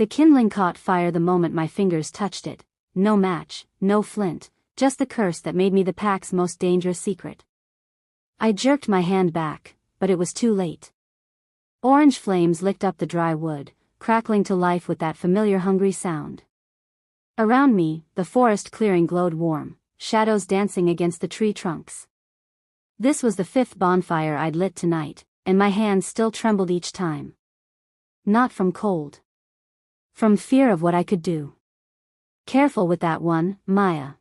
The kindling caught fire the moment my fingers touched it. No match, no flint, just the curse that made me the pack's most dangerous secret. I jerked my hand back, but it was too late. Orange flames licked up the dry wood, crackling to life with that familiar hungry sound. Around me, the forest clearing glowed warm, shadows dancing against the tree trunks. This was the 5th bonfire I'd lit tonight, and my hands still trembled each time. Not from cold. From fear of what I could do. Careful with that one, Maya.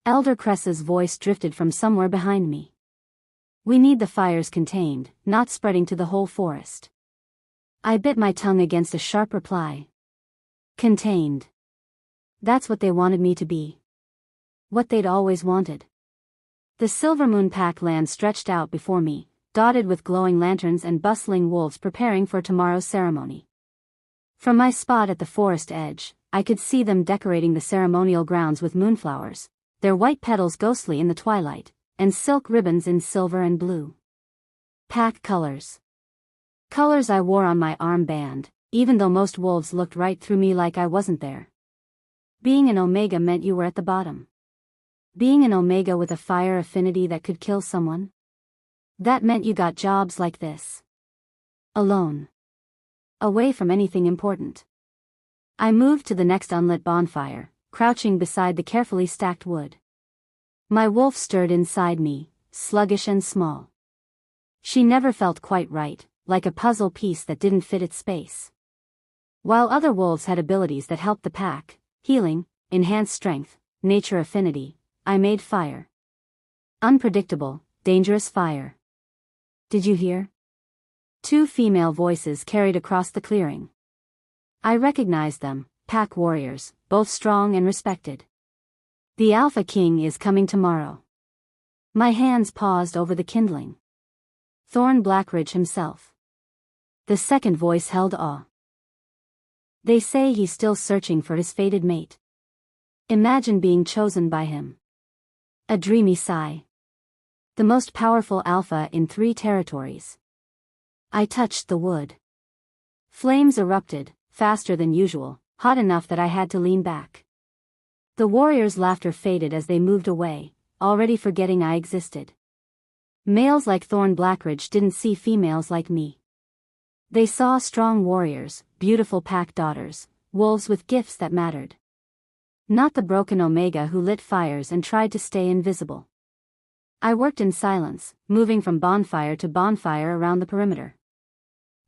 Elder Cress's voice drifted from somewhere behind me. We need the fires contained, not spreading to the whole forest. I bit my tongue against a sharp reply. Contained. That's what they wanted me to be. What they'd always wanted. The Silvermoon Pack land stretched out before me, dotted with glowing lanterns and bustling wolves preparing for tomorrow's ceremony. From my spot at the forest edge, I could see them decorating the ceremonial grounds with moonflowers, their white petals ghostly in the twilight, and silk ribbons in silver and blue. Pack colors. Colors I wore on my armband, even though most wolves looked right through me like I wasn't there. Being an Omega meant you were at the bottom. Being an Omega with a fire affinity that could kill someone? That meant you got jobs like this. Alone. Away from anything important. I moved to the next unlit bonfire, crouching beside the carefully stacked wood. My wolf stirred inside me, sluggish and small. She never felt quite right, like a puzzle piece that didn't fit its space. While other wolves had abilities that helped the pack, healing, enhanced strength, nature affinity, I made fire. Unpredictable, dangerous fire. Did you hear? 2 female voices carried across the clearing. I recognized them, pack warriors, both strong and respected. The Alpha King is coming tomorrow. My hands paused over the kindling. Thorn Blackridge himself. The second voice held awe. They say he's still searching for his fated mate. Imagine being chosen by him. A dreamy sigh. The most powerful alpha in 3 territories. I touched the wood. Flames erupted, faster than usual, hot enough that I had to lean back. The warriors' laughter faded as they moved away, already forgetting I existed. Males like Thorn Blackridge didn't see females like me. They saw strong warriors, beautiful pack daughters, wolves with gifts that mattered. Not the broken Omega who lit fires and tried to stay invisible. I worked in silence, moving from bonfire to bonfire around the perimeter.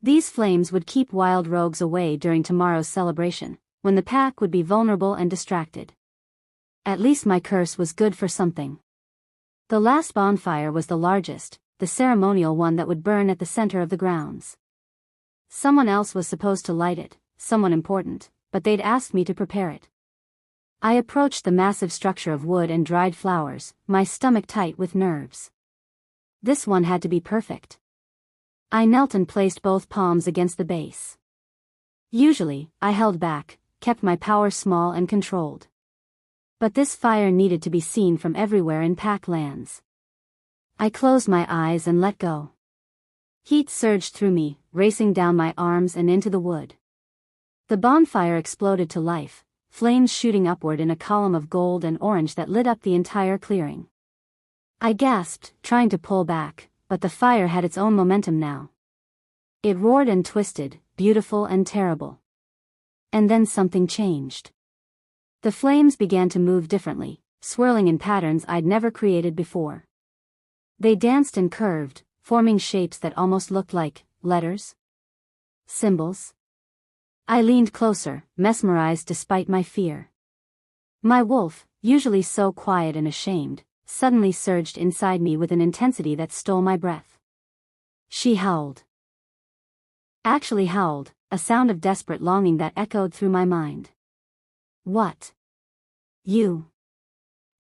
These flames would keep wild rogues away during tomorrow's celebration, when the pack would be vulnerable and distracted. At least my curse was good for something. The last bonfire was the largest, the ceremonial one that would burn at the center of the grounds. Someone else was supposed to light it, someone important, but they'd asked me to prepare it. I approached the massive structure of wood and dried flowers, my stomach tight with nerves. This one had to be perfect. I knelt and placed both palms against the base. Usually, I held back, kept my power small and controlled. But this fire needed to be seen from everywhere in pack lands. I closed my eyes and let go. Heat surged through me, racing down my arms and into the wood. The bonfire exploded to life, flames shooting upward in a column of gold and orange that lit up the entire clearing. I gasped, trying to pull back, but the fire had its own momentum now. It roared and twisted, beautiful and terrible. And then something changed. The flames began to move differently, swirling in patterns I'd never created before. They danced and curved, forming shapes that almost looked like letters? Symbols? I leaned closer, mesmerized despite my fear. My wolf, usually so quiet and ashamed, suddenly surged inside me with an intensity that stole my breath. She howled. Actually howled, a sound of desperate longing that echoed through my mind. What? You.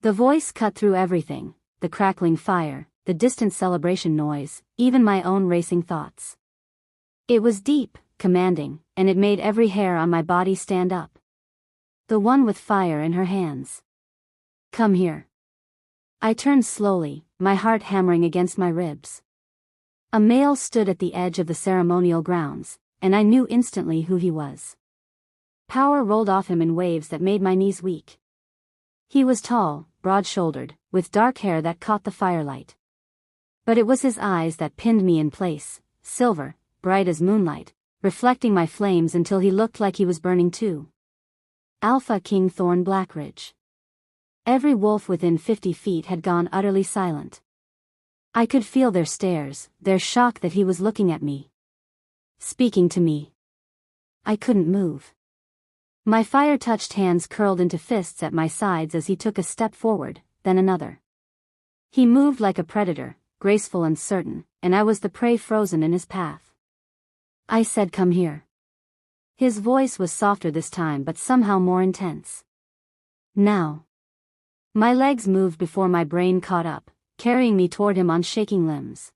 The voice cut through everything, the crackling fire, the distant celebration noise, even my own racing thoughts. It was deep, commanding, and it made every hair on my body stand up. The one with fire in her hands. Come here. I turned slowly, my heart hammering against my ribs. A male stood at the edge of the ceremonial grounds, and I knew instantly who he was. Power rolled off him in waves that made my knees weak. He was tall, broad-shouldered, with dark hair that caught the firelight. But it was his eyes that pinned me in place, silver, bright as moonlight, reflecting my flames until he looked like he was burning too. Alpha King Thorn Blackridge. Every wolf within 50 feet had gone utterly silent. I could feel their stares, their shock that he was looking at me. Speaking to me. I couldn't move. My fire-touched hands curled into fists at my sides as he took a step forward, then another. He moved like a predator, graceful and certain, and I was the prey frozen in his path. I said, "Come here." His voice was softer this time but somehow more intense. Now. My legs moved before my brain caught up, carrying me toward him on shaking limbs.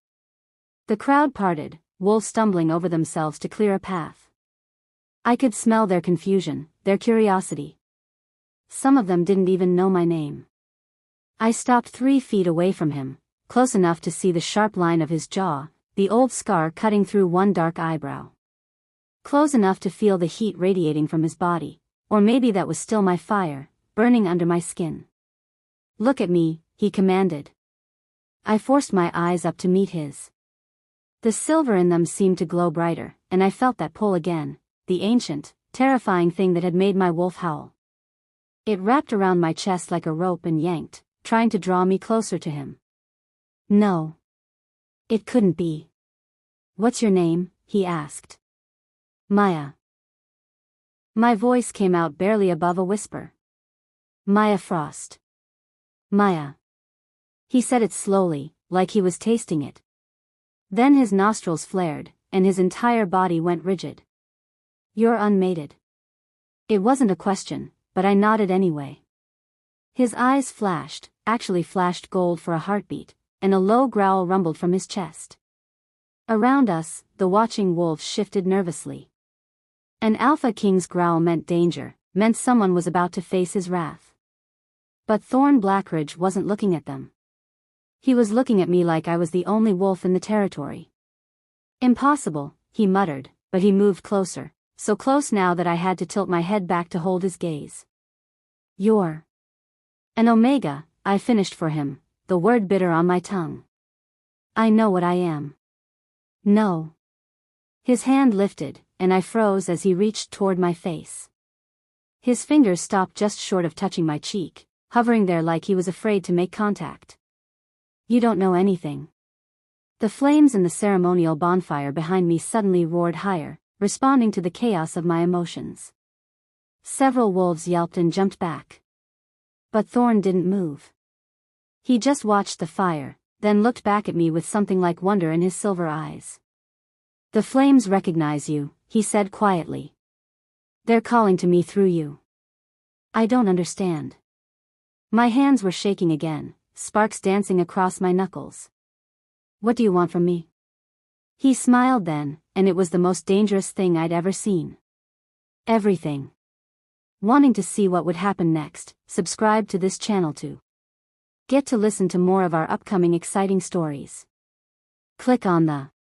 The crowd parted, wolves stumbling over themselves to clear a path. I could smell their confusion, their curiosity. Some of them didn't even know my name. I stopped 3 feet away from him, close enough to see the sharp line of his jaw, the old scar cutting through one dark eyebrow. Close enough to feel the heat radiating from his body, or maybe that was still my fire, burning under my skin. "Look at me," he commanded. I forced my eyes up to meet his. The silver in them seemed to glow brighter, and I felt that pull again, the ancient, terrifying thing that had made my wolf howl. It wrapped around my chest like a rope and yanked, trying to draw me closer to him. No. It couldn't be. "What's your name?" he asked. "Maya." My voice came out barely above a whisper. "Maya Frost." "Maya." He said it slowly, like he was tasting it. Then his nostrils flared, and his entire body went rigid. "You're unmated." It wasn't a question, but I nodded anyway. His eyes flashed, actually flashed gold for a heartbeat, and a low growl rumbled from his chest. Around us, the watching wolves shifted nervously. An Alpha King's growl meant danger, meant someone was about to face his wrath. But Thorn Blackridge wasn't looking at them. He was looking at me like I was the only wolf in the territory. "Impossible," he muttered, but he moved closer, so close now that I had to tilt my head back to hold his gaze. "You're an Omega," I finished for him, the word bitter on my tongue. "I know what I am." "No." His hand lifted, and I froze as he reached toward my face. His fingers stopped just short of touching my cheek, hovering there like he was afraid to make contact. "You don't know anything." The flames in the ceremonial bonfire behind me suddenly roared higher, responding to the chaos of my emotions. Several wolves yelped and jumped back. But Thorn didn't move. He just watched the fire, then looked back at me with something like wonder in his silver eyes. "The flames recognize you," he said quietly. "They're calling to me through you." "I don't understand." My hands were shaking again, sparks dancing across my knuckles. "What do you want from me?" He smiled then, and it was the most dangerous thing I'd ever seen. "Everything." Wanting to see what would happen next, subscribe to this channel to get to listen to more of our upcoming exciting stories. Click on the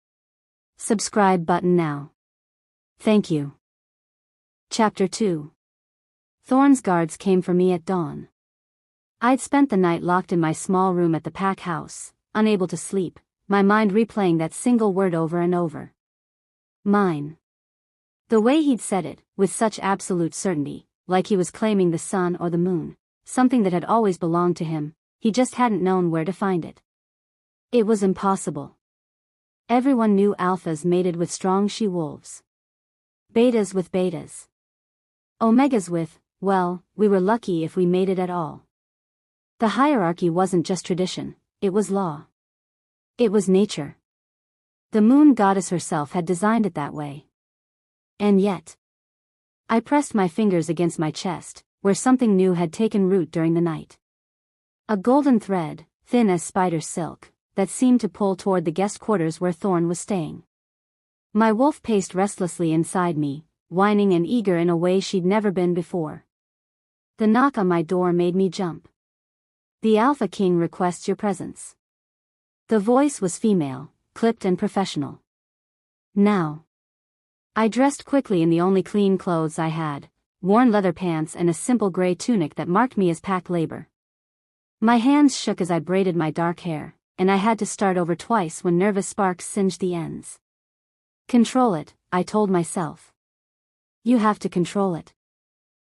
subscribe button now. Thank you. Chapter 2. Thorn's guards came for me at dawn. I'd spent the night locked in my small room at the pack house, unable to sleep, my mind replaying that single word over and over. Mine. The way he'd said it, with such absolute certainty, like he was claiming the sun or the moon, something that had always belonged to him, he just hadn't known where to find it. It was impossible. Everyone knew alphas mated with strong she-wolves. Betas with betas. Omegas with, well, we were lucky if we mated at all. The hierarchy wasn't just tradition, it was law. It was nature. The moon goddess herself had designed it that way. And yet, I pressed my fingers against my chest, where something new had taken root during the night. A golden thread, thin as spider silk, that seemed to pull toward the guest quarters where Thorn was staying. My wolf paced restlessly inside me, whining and eager in a way she'd never been before. The knock on my door made me jump. "The Alpha King requests your presence." The voice was female, clipped and professional. Now. I dressed quickly in the only clean clothes I had, worn leather pants and a simple gray tunic that marked me as pack labor. My hands shook as I braided my dark hair, and I had to start over twice when nervous sparks singed the ends. Control it, I told myself. You have to control it.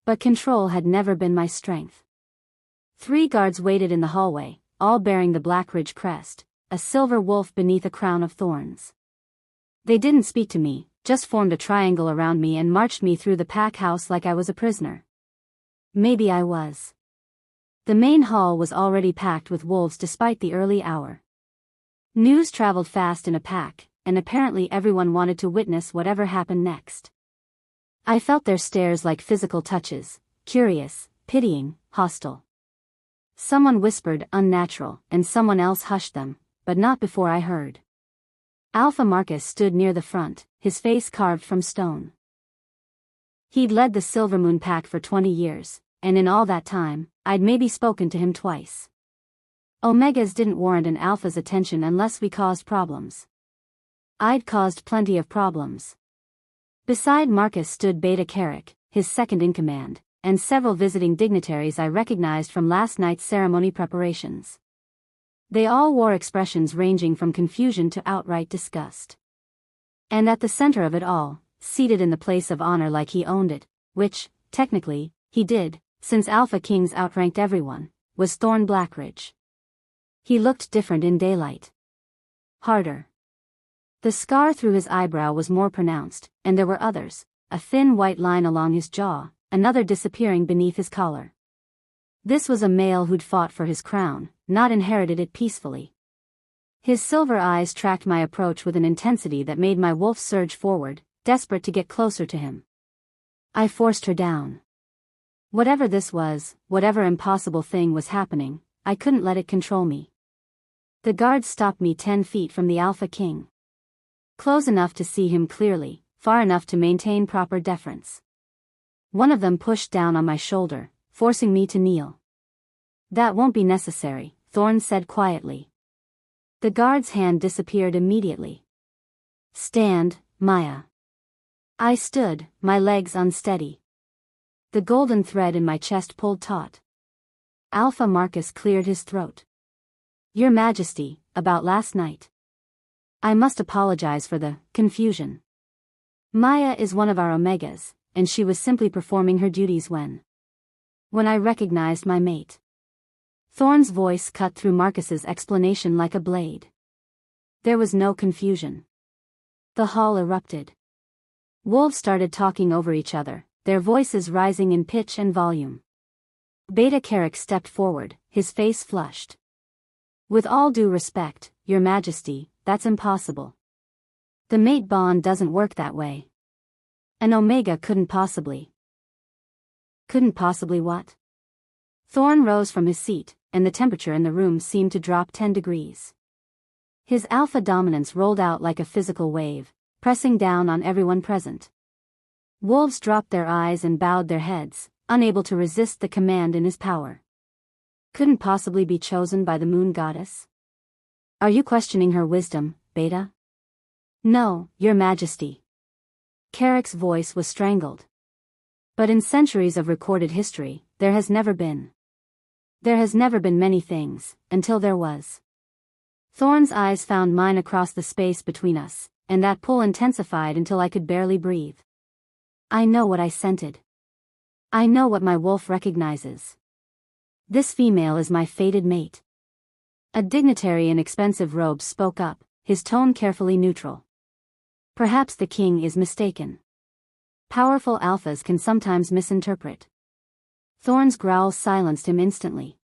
But control had never been my strength. 3 guards waited in the hallway, all bearing the Blackridge crest, a silver wolf beneath a crown of thorns. They didn't speak to me, just formed a triangle around me and marched me through the pack house like I was a prisoner. Maybe I was. The main hall was already packed with wolves despite the early hour. News traveled fast in a pack, and apparently everyone wanted to witness whatever happened next. I felt their stares like physical touches, curious, pitying, hostile. Someone whispered unnatural, and someone else hushed them, but not before I heard. Alpha Marcus stood near the front, his face carved from stone. He'd led the Silvermoon pack for 20 years, and in all that time, I'd maybe spoken to him twice. Omegas didn't warrant an Alpha's attention unless we caused problems. I'd caused plenty of problems. Beside Marcus stood Beta Carrick, his second-in-command, and several visiting dignitaries I recognized from last night's ceremony preparations. They all wore expressions ranging from confusion to outright disgust. And at the center of it all, seated in the place of honor like he owned it, which, technically, he did, since Alpha Kings outranked everyone, was Thorn Blackridge. He looked different in daylight. Harder. The scar through his eyebrow was more pronounced, and there were others, a thin white line along his jaw, another disappearing beneath his collar. This was a male who'd fought for his crown, not inherited it peacefully. His silver eyes tracked my approach with an intensity that made my wolf surge forward, desperate to get closer to him. I forced her down. Whatever this was, whatever impossible thing was happening, I couldn't let it control me. The guards stopped me 10 feet from the Alpha King. Close enough to see him clearly, far enough to maintain proper deference. One of them pushed down on my shoulder, forcing me to kneel. That won't be necessary, Thorn said quietly. The guard's hand disappeared immediately. Stand, Maya. I stood, my legs unsteady. The golden thread in my chest pulled taut. Alpha Marcus cleared his throat. Your Majesty, about last night. I must apologize for the confusion. Maya is one of our Omegas, and she was simply performing her duties when I recognized my mate. Thorn's voice cut through Marcus's explanation like a blade. There was no confusion. The hall erupted. Wolves started talking over each other, their voices rising in pitch and volume. Beta Carrick stepped forward, his face flushed. With all due respect, Your Majesty, that's impossible. The mate bond doesn't work that way. An Omega couldn't possibly. Couldn't possibly what? Thorn rose from his seat, and the temperature in the room seemed to drop 10 degrees. His alpha dominance rolled out like a physical wave, pressing down on everyone present. Wolves dropped their eyes and bowed their heads, unable to resist the command in his power. Couldn't possibly be chosen by the moon goddess? Are you questioning her wisdom, Beta? No, Your Majesty. Carrick's voice was strangled. But in centuries of recorded history, there has never been. There has never been many things, until there was. Thorn's eyes found mine across the space between us, and that pull intensified until I could barely breathe. I know what I scented. I know what my wolf recognizes. This female is my fated mate. A dignitary in expensive robes spoke up, his tone carefully neutral. Perhaps the king is mistaken. Powerful alphas can sometimes misinterpret. Thorn's growl silenced him instantly.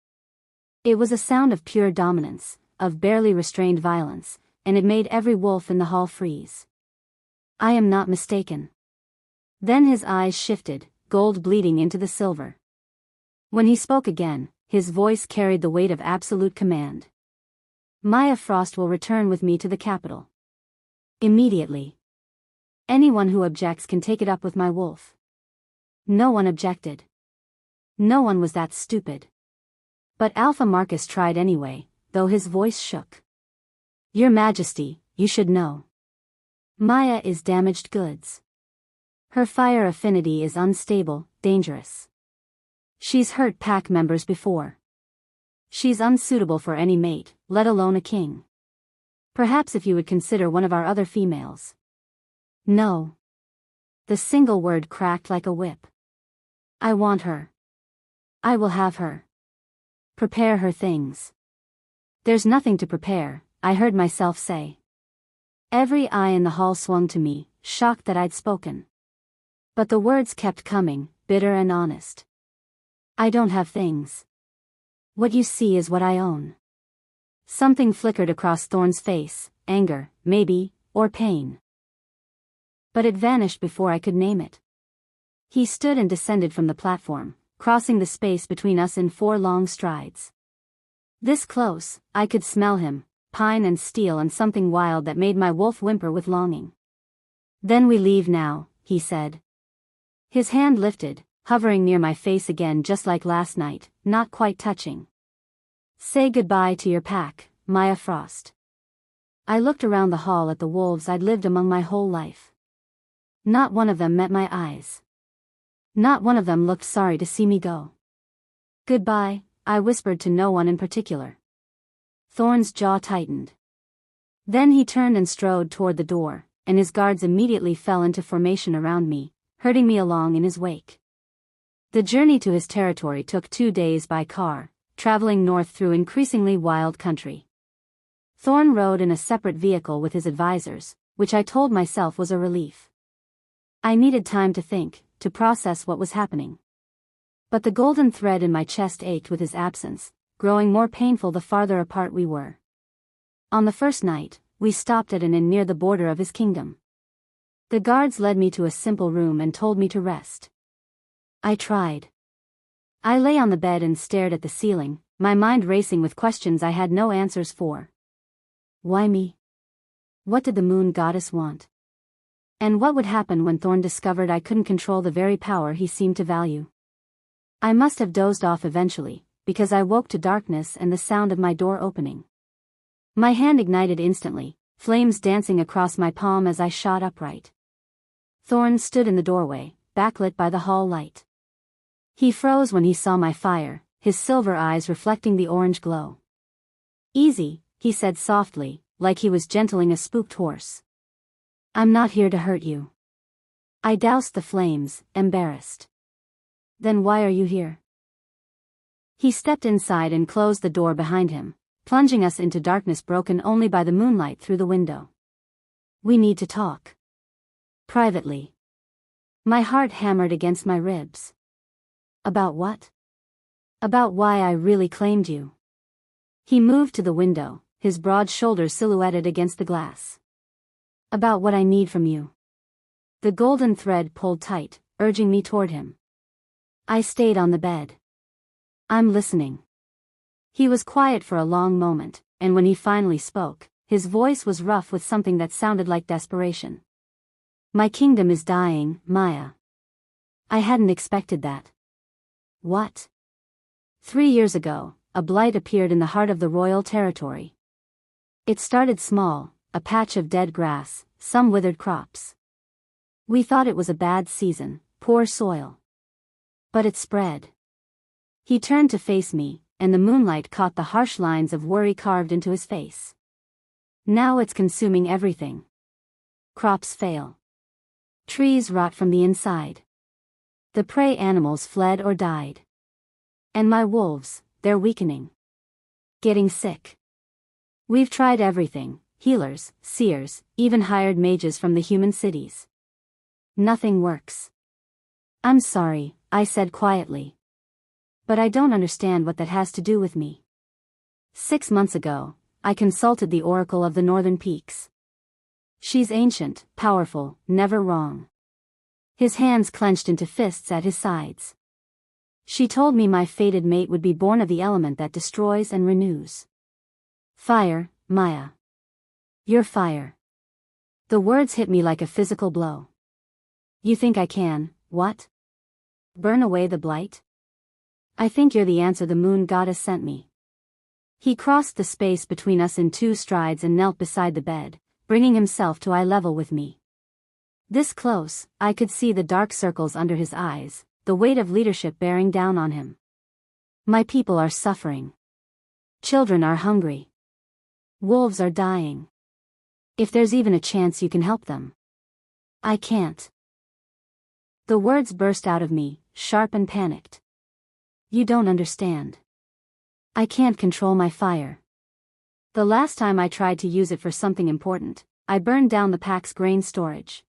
It was a sound of pure dominance, of barely restrained violence, and it made every wolf in the hall freeze. I am not mistaken. Then his eyes shifted, gold bleeding into the silver. When he spoke again, his voice carried the weight of absolute command. Maya Frost will return with me to the capital. Immediately. Anyone who objects can take it up with my wolf. No one objected. No one was that stupid. But Alpha Marcus tried anyway, though his voice shook. Your Majesty, you should know. Maya is damaged goods. Her fire affinity is unstable, dangerous. She's hurt pack members before. She's unsuitable for any mate, let alone a king. Perhaps if you would consider one of our other females. No. The single word cracked like a whip. I want her. I will have her. Prepare her things. There's nothing to prepare, I heard myself say. Every eye in the hall swung to me, shocked that I'd spoken. But the words kept coming, bitter and honest. I don't have things. What you see is what I own. Something flickered across Thorn's face, anger, maybe, or pain. But it vanished before I could name it. He stood and descended from the platform, crossing the space between us in 4 long strides. This close, I could smell him, pine and steel and something wild that made my wolf whimper with longing. Then we leave now, he said. His hand lifted, hovering near my face again just like last night, not quite touching. Say goodbye to your pack, Maya Frost. I looked around the hall at the wolves I'd lived among my whole life. Not one of them met my eyes. Not one of them looked sorry to see me go. Goodbye, I whispered to no one in particular. Thorn's jaw tightened. Then he turned and strode toward the door, and his guards immediately fell into formation around me, herding me along in his wake. The journey to his territory took 2 days by car, traveling north through increasingly wild country. Thorn rode in a separate vehicle with his advisors, which I told myself was a relief. I needed time to think, to process what was happening. But the golden thread in my chest ached with his absence, growing more painful the farther apart we were. On the first night, we stopped at an inn near the border of his kingdom. The guards led me to a simple room and told me to rest. I tried. I lay on the bed and stared at the ceiling, my mind racing with questions I had no answers for. Why me? What did the moon goddess want? And what would happen when Thorn discovered I couldn't control the very power he seemed to value? I must have dozed off eventually, because I woke to darkness and the sound of my door opening. My hand ignited instantly, flames dancing across my palm as I shot upright. Thorn stood in the doorway, backlit by the hall light. He froze when he saw my fire, his silver eyes reflecting the orange glow. Easy, he said softly, like he was gentling a spooked horse. I'm not here to hurt you. I doused the flames, embarrassed. Then why are you here? He stepped inside and closed the door behind him, plunging us into darkness broken only by the moonlight through the window. We need to talk. Privately. My heart hammered against my ribs. About what? About why I really claimed you. He moved to the window, his broad shoulders silhouetted against the glass. About what I need from you. The golden thread pulled tight, urging me toward him. I stayed on the bed. I'm listening. He was quiet for a long moment, and when he finally spoke, his voice was rough with something that sounded like desperation. My kingdom is dying, Maya. I hadn't expected that. What? 3 years ago, a blight appeared in the heart of the royal territory. It started small, a patch of dead grass, some withered crops. We thought it was a bad season, poor soil. But it spread. He turned to face me, and the moonlight caught the harsh lines of worry carved into his face. Now it's consuming everything. Crops fail. Trees rot from the inside. The prey animals fled or died. And my wolves, they're weakening. Getting sick. We've tried everything, healers, seers, even hired mages from the human cities. Nothing works. I'm sorry, I said quietly. But I don't understand what that has to do with me. 6 months ago, I consulted the Oracle of the Northern Peaks. She's ancient, powerful, never wrong. His hands clenched into fists at his sides. She told me my fated mate would be born of the element that destroys and renews. Fire, Maya. You're fire. The words hit me like a physical blow. You think I can, what? Burn away the blight? I think you're the answer the moon goddess sent me. He crossed the space between us in 2 strides and knelt beside the bed, bringing himself to eye level with me. This close, I could see the dark circles under his eyes, the weight of leadership bearing down on him. My people are suffering. Children are hungry. Wolves are dying. If there's even a chance you can help them. I can't. The words burst out of me, sharp and panicked. You don't understand. I can't control my fire. The last time I tried to use it for something important, I burned down the pack's grain storage.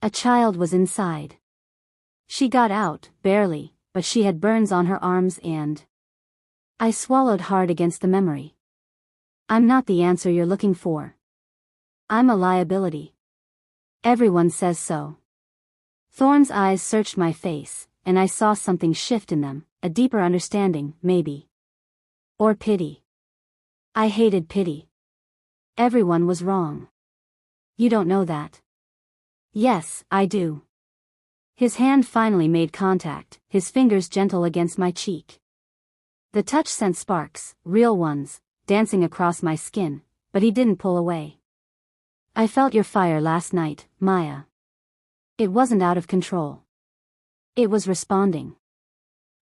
A child was inside. She got out, barely, but she had burns on her arms and... I swallowed hard against the memory. I'm not the answer you're looking for. I'm a liability. Everyone says so. Thorn's eyes searched my face, and I saw something shift in them, a deeper understanding, maybe. Or pity. I hated pity. Everyone was wrong. You don't know that. Yes, I do. His hand finally made contact, his fingers gentle against my cheek. The touch sent sparks, real ones, dancing across my skin, but he didn't pull away. I felt your fire last night, Maya. It wasn't out of control. It was responding.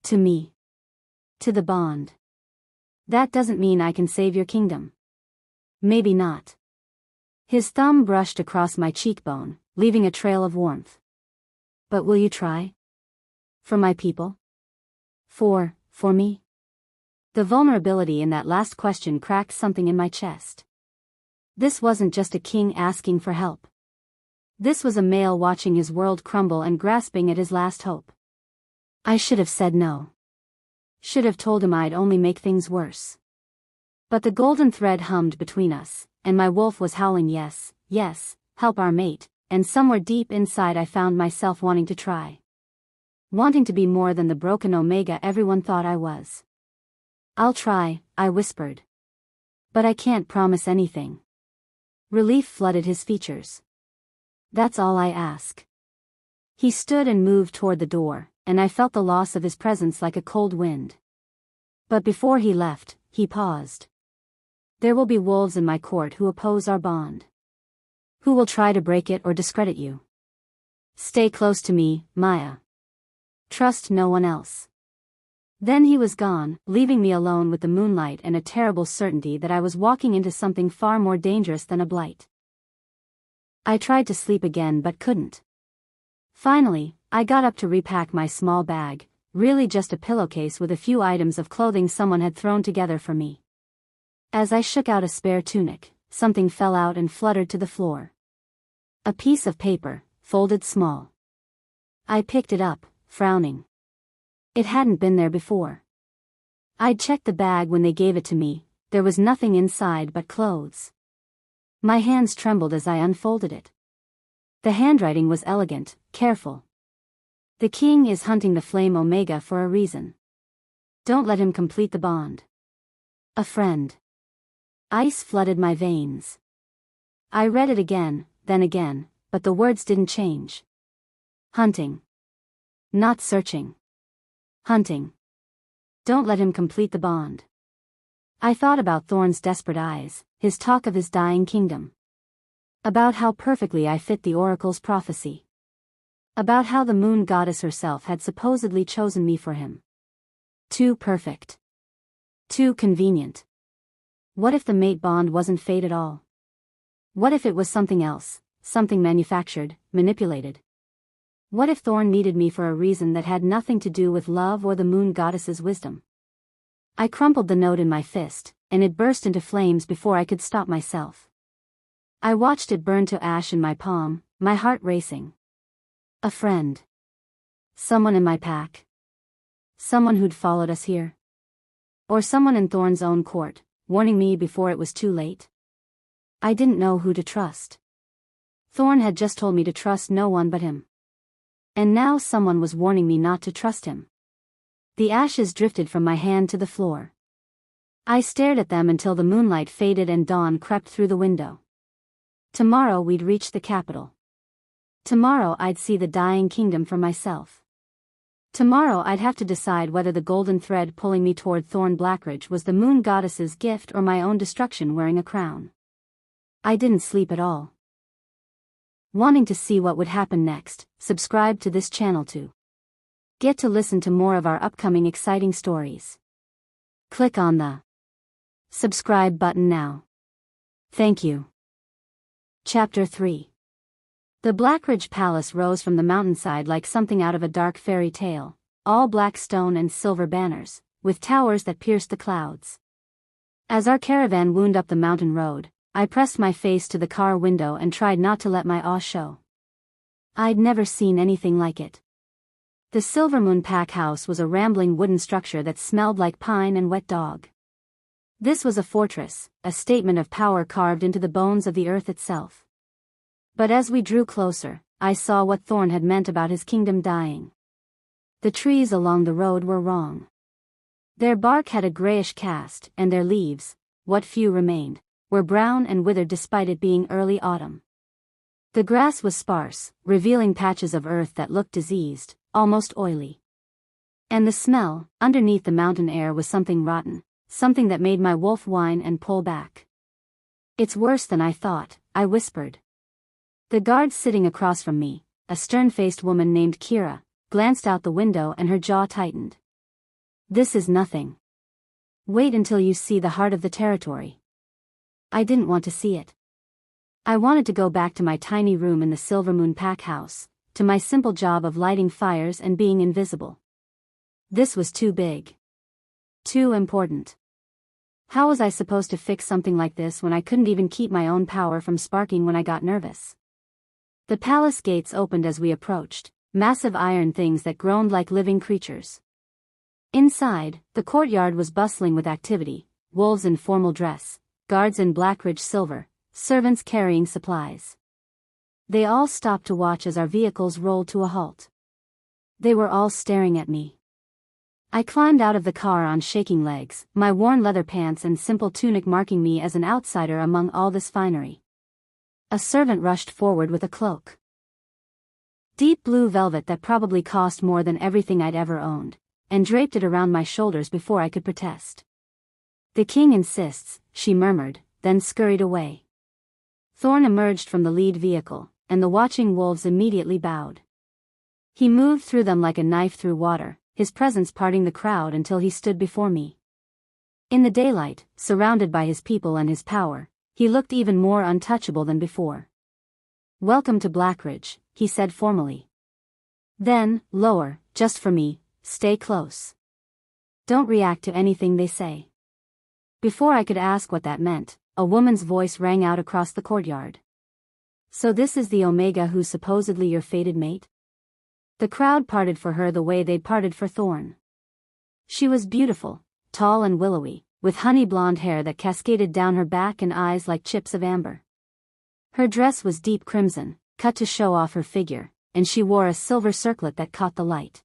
To me. To the bond. That doesn't mean I can save your kingdom. Maybe not. His thumb brushed across my cheekbone, leaving a trail of warmth. But will you try? For my people? For me? The vulnerability in that last question cracked something in my chest. This wasn't just a king asking for help. This was a male watching his world crumble and grasping at his last hope. I should have said no. Should have told him I'd only make things worse. But the golden thread hummed between us, and my wolf was howling yes, yes, help our mate, and somewhere deep inside I found myself wanting to try. Wanting to be more than the broken Omega everyone thought I was. I'll try, I whispered. But I can't promise anything. Relief flooded his features. That's all I ask. He stood and moved toward the door, and I felt the loss of his presence like a cold wind. But before he left, he paused. There will be wolves in my court who oppose our bond. Who will try to break it or discredit you. Stay close to me, Maya. Trust no one else. Then he was gone, leaving me alone with the moonlight and a terrible certainty that I was walking into something far more dangerous than a blight. I tried to sleep again but couldn't. Finally, I got up to repack my small bag, really just a pillowcase with a few items of clothing someone had thrown together for me. As I shook out a spare tunic, something fell out and fluttered to the floor. A piece of paper, folded small. I picked it up, frowning. It hadn't been there before. I'd checked the bag when they gave it to me, there was nothing inside but clothes. My hands trembled as I unfolded it. The handwriting was elegant, careful. The king is hunting the flame Omega for a reason. Don't let him complete the bond. A friend. Ice flooded my veins. I read it again, then again, but the words didn't change. Hunting. Not searching. Hunting. Don't let him complete the bond. I thought about Thorn's desperate eyes, his talk of his dying kingdom. About how perfectly I fit the oracle's prophecy. About how the moon goddess herself had supposedly chosen me for him. Too perfect. Too convenient. What if the mate bond wasn't fate at all? What if it was something else, something manufactured, manipulated? What if Thorn needed me for a reason that had nothing to do with love or the moon goddess's wisdom? I crumpled the note in my fist, and it burst into flames before I could stop myself. I watched it burn to ash in my palm, my heart racing. A friend. Someone in my pack. Someone who'd followed us here. Or someone in Thorn's own court, warning me before it was too late. I didn't know who to trust. Thorn had just told me to trust no one but him. And now someone was warning me not to trust him. The ashes drifted from my hand to the floor. I stared at them until the moonlight faded and dawn crept through the window. Tomorrow we'd reach the capital. Tomorrow I'd see the dying kingdom for myself. Tomorrow I'd have to decide whether the golden thread pulling me toward Thorn Blackridge was the moon goddess's gift or my own destruction wearing a crown. I didn't sleep at all. Wanting to see what would happen next, subscribe to this channel to get to listen to more of our upcoming exciting stories. Click on the subscribe button now. Thank you. Chapter 3. The Blackridge Palace rose from the mountainside like something out of a dark fairy tale, all black stone and silver banners, with towers that pierced the clouds. As our caravan wound up the mountain road, I pressed my face to the car window and tried not to let my awe show. I'd never seen anything like it. The Silvermoon Pack House was a rambling wooden structure that smelled like pine and wet dog. This was a fortress, a statement of power carved into the bones of the earth itself. But as we drew closer, I saw what Thorn had meant about his kingdom dying. The trees along the road were wrong. Their bark had a grayish cast, and their leaves, what few remained, were brown and withered despite it being early autumn. The grass was sparse, revealing patches of earth that looked diseased, almost oily. And the smell, underneath the mountain air, was something rotten, something that made my wolf whine and pull back. "It's worse than I thought," I whispered. The guard sitting across from me, a stern-faced woman named Kira, glanced out the window and her jaw tightened. "This is nothing. Wait until you see the heart of the territory." I didn't want to see it. I wanted to go back to my tiny room in the Silvermoon Pack House, to my simple job of lighting fires and being invisible. This was too big. Too important. How was I supposed to fix something like this when I couldn't even keep my own power from sparking when I got nervous? The palace gates opened as we approached, massive iron things that groaned like living creatures. Inside, the courtyard was bustling with activity, wolves in formal dress, guards in Blackridge silver, servants carrying supplies. They all stopped to watch as our vehicles rolled to a halt. They were all staring at me. I climbed out of the car on shaking legs, my worn leather pants and simple tunic marking me as an outsider among all this finery. A servant rushed forward with a cloak. Deep blue velvet that probably cost more than everything I'd ever owned, and draped it around my shoulders before I could protest. "The king insists," she murmured, then scurried away. Thorn emerged from the lead vehicle, and the watching wolves immediately bowed. He moved through them like a knife through water, his presence parting the crowd until he stood before me. In the daylight, surrounded by his people and his power, he looked even more untouchable than before. "Welcome to Blackridge," he said formally. Then, lower, just for me, "Stay close. Don't react to anything they say." Before I could ask what that meant, a woman's voice rang out across the courtyard. "So this is the Omega who's supposedly your fated mate?" The crowd parted for her the way they'd parted for Thorn. She was beautiful, tall and willowy, with honey blonde hair that cascaded down her back and eyes like chips of amber. Her dress was deep crimson, cut to show off her figure, and she wore a silver circlet that caught the light.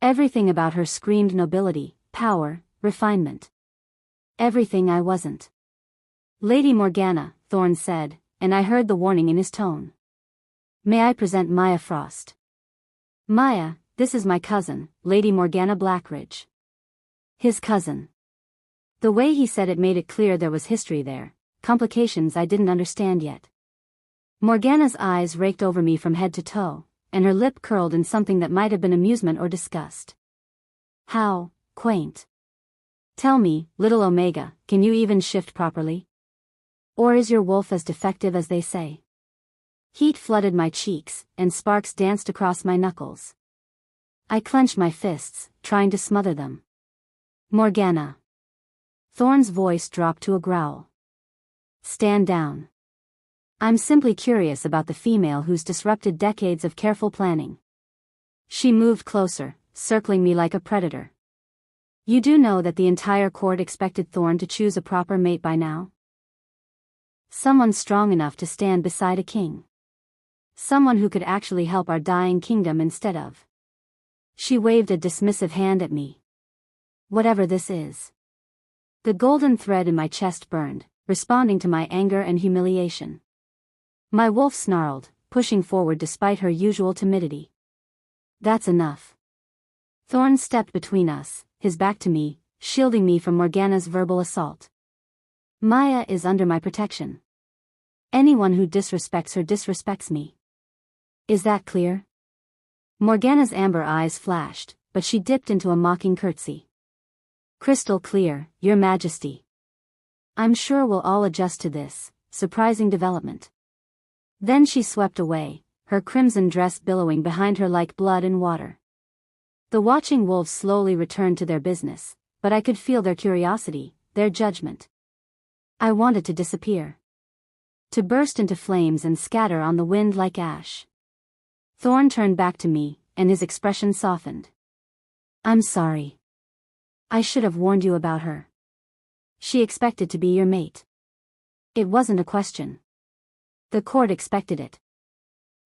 Everything about her screamed nobility, power, refinement. Everything I wasn't. "Lady Morgana," Thorn said, and I heard the warning in his tone. "May I present Maya Frost?" "Maya, this is my cousin, Lady Morgana Blackridge." His cousin. The way he said it made it clear there was history there, complications I didn't understand yet. Morgana's eyes raked over me from head to toe, and her lip curled in something that might have been amusement or disgust. "How quaint. Tell me, little Omega, can you even shift properly? Or is your wolf as defective as they say?" Heat flooded my cheeks, and sparks danced across my knuckles. I clenched my fists, trying to smother them. "Morgana." Thorn's voice dropped to a growl. "Stand down. I'm simply curious about the female who's disrupted decades of careful planning." She moved closer, circling me like a predator. "You do know that the entire court expected Thorn to choose a proper mate by now? Someone strong enough to stand beside a king. Someone who could actually help our dying kingdom instead of..." She waved a dismissive hand at me. "Whatever this is." The golden thread in my chest burned, responding to my anger and humiliation. My wolf snarled, pushing forward despite her usual timidity. "That's enough." Thorn stepped between us, his back to me, shielding me from Morgana's verbal assault. "Maya is under my protection. Anyone who disrespects her disrespects me. Is that clear? Morgana's amber eyes flashed, but she dipped into a mocking curtsy. Crystal clear, Your Majesty. I'm sure we'll all adjust to this surprising development. Then she swept away, her crimson dress billowing behind her like blood and water. The watching wolves slowly returned to their business, but I could feel their curiosity, their judgment. I wanted to disappear. To burst into flames and scatter on the wind like ash. Thorn turned back to me, and his expression softened. I'm sorry. I should have warned you about her. She expected to be your mate. It wasn't a question. The court expected it.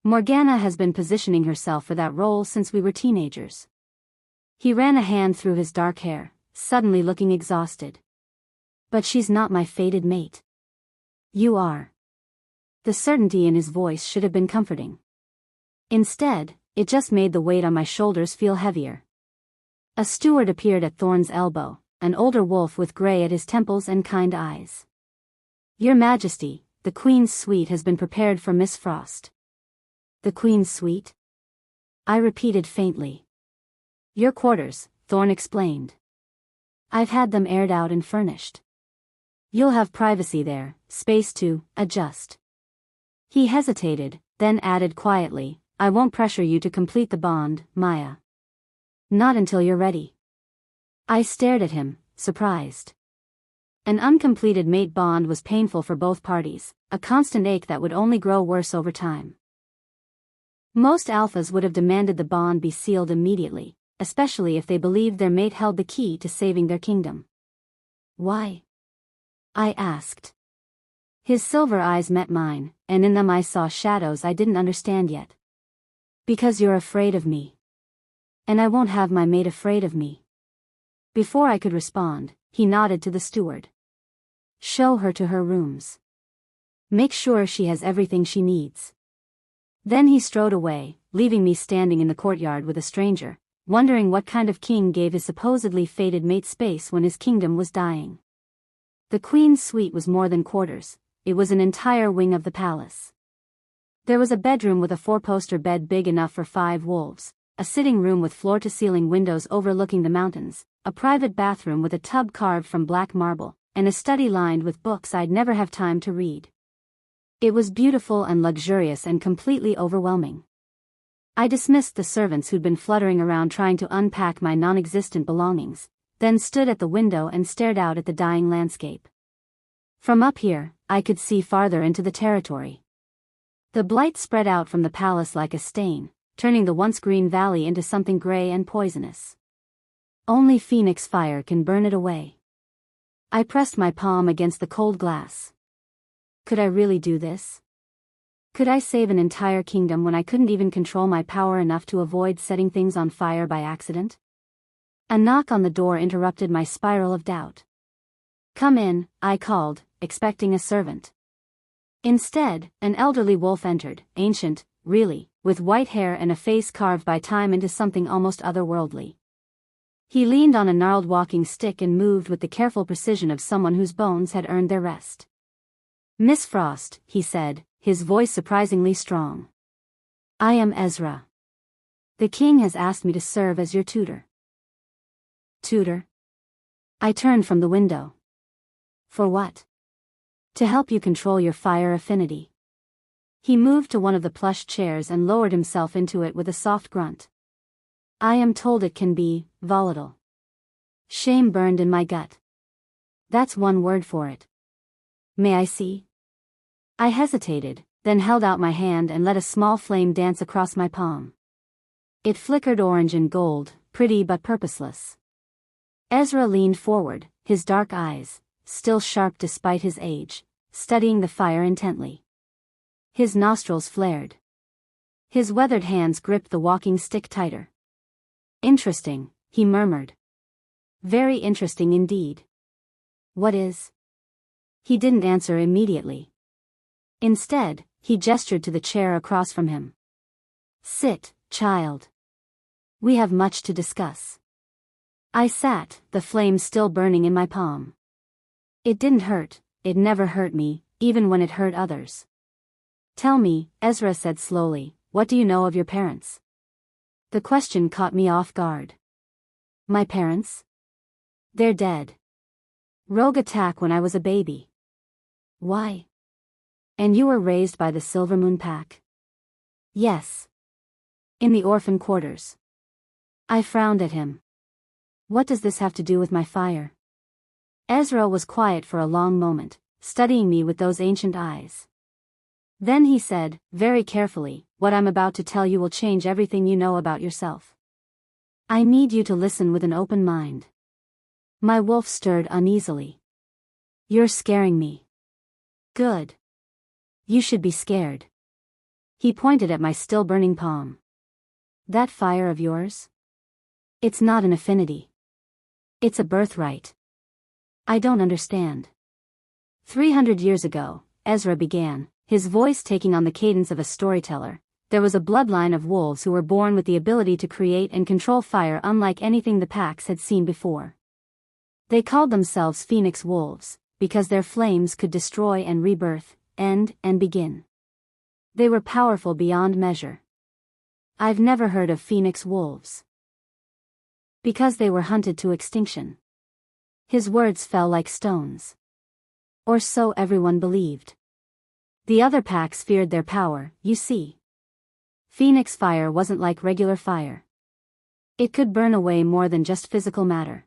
Morgana has been positioning herself for that role since we were teenagers. He ran a hand through his dark hair, suddenly looking exhausted. But she's not my fated mate. You are. The certainty in his voice should have been comforting. Instead, it just made the weight on my shoulders feel heavier. A steward appeared at Thorn's elbow, an older wolf with gray at his temples and kind eyes. Your Majesty, the Queen's suite has been prepared for Miss Frost. The Queen's suite? I repeated faintly. Your quarters, Thorn explained. I've had them aired out and furnished. You'll have privacy there, space to adjust. He hesitated, then added quietly, I won't pressure you to complete the bond, Maya. Not until you're ready. I stared at him, surprised. An uncompleted mate bond was painful for both parties, a constant ache that would only grow worse over time. Most alphas would have demanded the bond be sealed immediately, especially if they believed their mate held the key to saving their kingdom. Why? I asked. His silver eyes met mine, and in them I saw shadows I didn't understand yet. Because you're afraid of me. And I won't have my mate afraid of me. Before I could respond, he nodded to the steward. Show her to her rooms. Make sure she has everything she needs. Then he strode away, leaving me standing in the courtyard with a stranger, wondering what kind of king gave his supposedly fated mate space when his kingdom was dying. The Queen's suite was more than quarters, it was an entire wing of the palace. There was a bedroom with a 4-poster bed big enough for 5 wolves, a sitting room with floor-to-ceiling windows overlooking the mountains, a private bathroom with a tub carved from black marble, and a study lined with books I'd never have time to read. It was beautiful and luxurious and completely overwhelming. I dismissed the servants who'd been fluttering around trying to unpack my non-existent belongings, then stood at the window and stared out at the dying landscape. From up here, I could see farther into the territory. The blight spread out from the palace like a stain, turning the once green valley into something gray and poisonous. Only phoenix fire can burn it away. I pressed my palm against the cold glass. Could I really do this? Could I save an entire kingdom when I couldn't even control my power enough to avoid setting things on fire by accident? A knock on the door interrupted my spiral of doubt. Come in, I called, expecting a servant. Instead, an elderly wolf entered, ancient, really, with white hair and a face carved by time into something almost otherworldly. He leaned on a gnarled walking stick and moved with the careful precision of someone whose bones had earned their rest. Miss Frost, he said, his voice surprisingly strong. I am Ezra. The king has asked me to serve as your tutor. Tutor? I turned from the window. For what? To help you control your fire affinity. He moved to one of the plush chairs and lowered himself into it with a soft grunt. I am told it can be volatile. Shame burned in my gut. That's one word for it. May I see? I hesitated, then held out my hand and let a small flame dance across my palm. It flickered orange and gold, pretty but purposeless. Ezra leaned forward, his dark eyes, still sharp despite his age, studying the fire intently. His nostrils flared. His weathered hands gripped the walking stick tighter. Interesting, he murmured. Very interesting indeed. What is? He didn't answer immediately. Instead, he gestured to the chair across from him. Sit, child. We have much to discuss. I sat, the flame still burning in my palm. It didn't hurt, it never hurt me, even when it hurt others. Tell me, Ezra said slowly, what do you know of your parents? The question caught me off guard. My parents? They're dead. Rogue attack when I was a baby. Why? And you were raised by the Silvermoon Pack? Yes. In the orphan quarters. I frowned at him. What does this have to do with my fire? Ezra was quiet for a long moment, studying me with those ancient eyes. Then he said, very carefully, what I'm about to tell you will change everything you know about yourself. I need you to listen with an open mind. My wolf stirred uneasily. You're scaring me. Good. You should be scared. He pointed at my still burning palm. That fire of yours? It's not an affinity. It's a birthright. I don't understand. 300 years ago, Ezra began, his voice taking on the cadence of a storyteller. There was a bloodline of wolves who were born with the ability to create and control fire unlike anything the packs had seen before. They called themselves Phoenix Wolves, because their flames could destroy and rebirth, end and begin. They were powerful beyond measure. I've never heard of Phoenix Wolves. Because they were hunted to extinction. His words fell like stones. Or so everyone believed. The other packs feared their power, you see. Phoenix fire wasn't like regular fire. It could burn away more than just physical matter.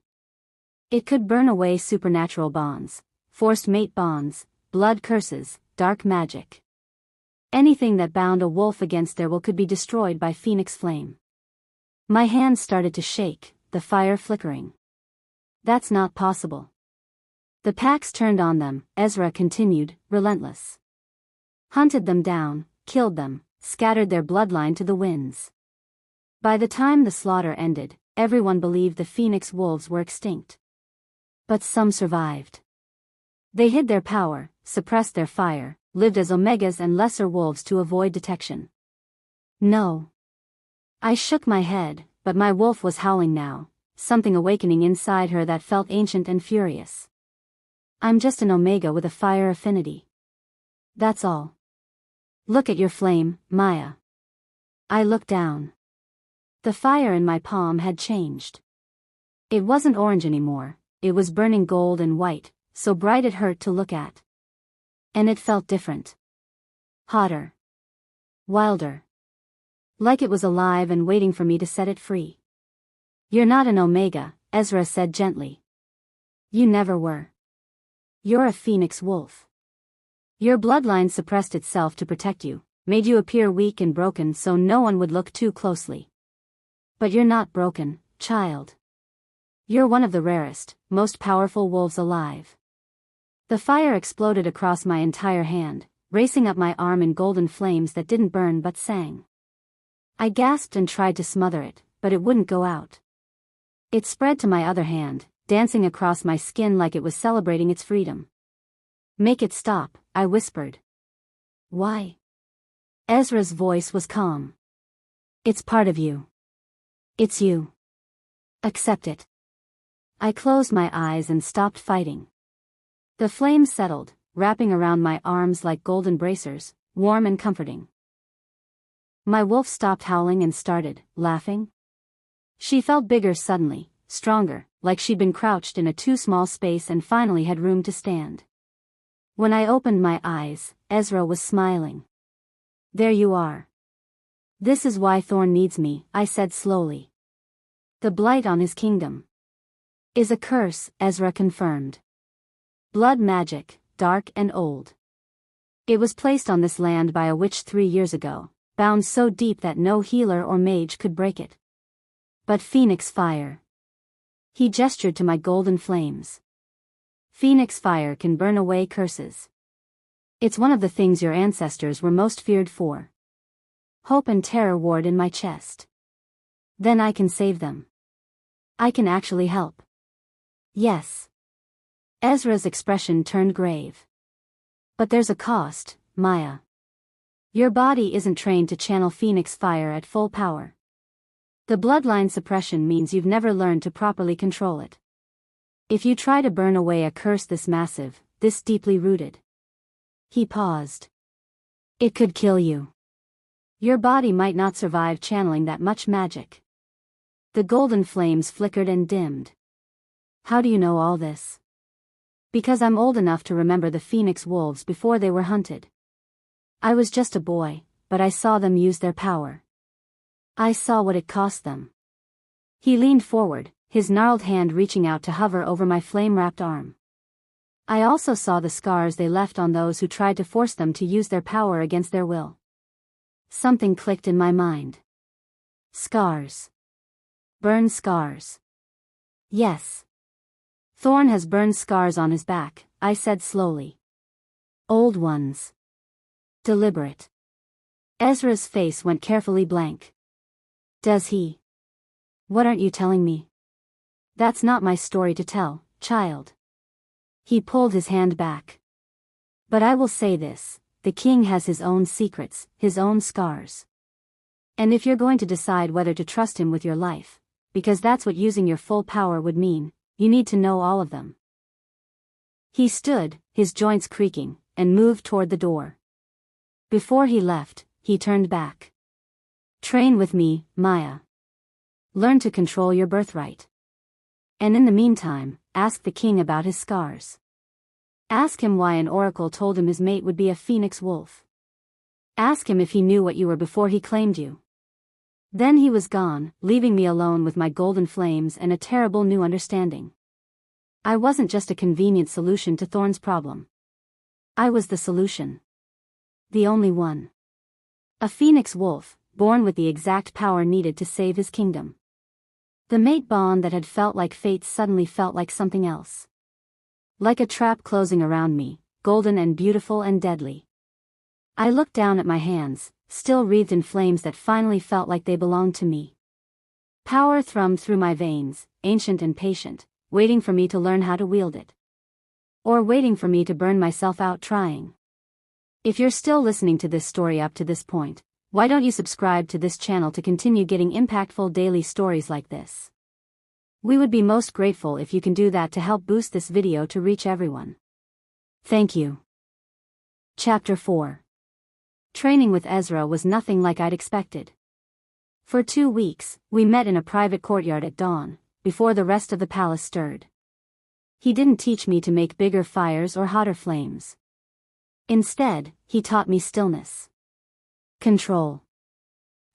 It could burn away supernatural bonds, forced mate bonds, blood curses, dark magic. Anything that bound a wolf against their will could be destroyed by Phoenix flame. My hands started to shake, the fire flickering. That's not possible. The packs turned on them, Ezra continued, relentless. Hunted them down, killed them, scattered their bloodline to the winds. By the time the slaughter ended, everyone believed the Phoenix Wolves were extinct. But some survived. They hid their power, suppressed their fire, lived as Omegas and lesser wolves to avoid detection. No. I shook my head, but my wolf was howling now, something awakening inside her that felt ancient and furious. I'm just an Omega with a fire affinity. That's all. Look at your flame, Maya. I looked down. The fire in my palm had changed. It wasn't orange anymore, it was burning gold and white, so bright it hurt to look at. And it felt different. Hotter. Wilder. Like it was alive and waiting for me to set it free. You're not an Omega, Ezra said gently. You never were. You're a Phoenix Wolf. Your bloodline suppressed itself to protect you, made you appear weak and broken so no one would look too closely. But you're not broken, child. You're one of the rarest, most powerful wolves alive. The fire exploded across my entire hand, racing up my arm in golden flames that didn't burn but sang. I gasped and tried to smother it, but it wouldn't go out. It spread to my other hand, dancing across my skin like it was celebrating its freedom. Make it stop, I whispered. Why? Ezra's voice was calm. It's part of you. It's you. Accept it. I closed my eyes and stopped fighting. The flame settled, wrapping around my arms like golden bracers, warm and comforting. My wolf stopped howling and started laughing. She felt bigger suddenly, stronger, like she'd been crouched in a too small space and finally had room to stand. When I opened my eyes, Ezra was smiling. There you are. This is why Thorn needs me, I said slowly. The blight on his kingdom is a curse, Ezra confirmed. Blood magic, dark and old. It was placed on this land by a witch 3 years ago, bound so deep that no healer or mage could break it. But Phoenix fire. He gestured to my golden flames. Phoenix fire can burn away curses. It's one of the things your ancestors were most feared for. Hope and terror ward in my chest. Then I can save them. I can actually help. Yes. Ezra's expression turned grave. But there's a cost, Maya. Your body isn't trained to channel Phoenix fire at full power. The bloodline suppression means you've never learned to properly control it. If you try to burn away a curse this massive, this deeply rooted. He paused. It could kill you. Your body might not survive channeling that much magic. The golden flames flickered and dimmed. How do you know all this? Because I'm old enough to remember the phoenix wolves before they were hunted. I was just a boy, but I saw them use their power. I saw what it cost them. He leaned forward, his gnarled hand reaching out to hover over my flame-wrapped arm. I also saw the scars they left on those who tried to force them to use their power against their will. Something clicked in my mind. Scars. Burned scars. Yes. Thorn has burned scars on his back, I said slowly. Old ones. Deliberate. Ezra's face went carefully blank. Does he? What aren't you telling me? That's not my story to tell, child. He pulled his hand back. But I will say this, the king has his own secrets, his own scars. And if you're going to decide whether to trust him with your life, because that's what using your full power would mean, you need to know all of them. He stood, his joints creaking, and moved toward the door. Before he left, he turned back. Train with me, Maya. Learn to control your birthright. And in the meantime, ask the king about his scars. Ask him why an oracle told him his mate would be a phoenix wolf. Ask him if he knew what you were before he claimed you. Then he was gone, leaving me alone with my golden flames and a terrible new understanding. I wasn't just a convenient solution to Thorn's problem. I was the solution. The only one. A phoenix wolf, born with the exact power needed to save his kingdom. The mate bond that had felt like fate suddenly felt like something else. Like a trap closing around me, golden and beautiful and deadly. I looked down at my hands, still wreathed in flames that finally felt like they belonged to me. Power thrummed through my veins, ancient and patient, waiting for me to learn how to wield it. Or waiting for me to burn myself out trying. If you're still listening to this story up to this point, why don't you subscribe to this channel to continue getting impactful daily stories like this? We would be most grateful if you can do that to help boost this video to reach everyone. Thank you. Chapter 4. Training with Ezra was nothing like I'd expected. For 2 weeks, we met in a private courtyard at dawn, before the rest of the palace stirred. He didn't teach me to make bigger fires or hotter flames. Instead, he taught me stillness. Control.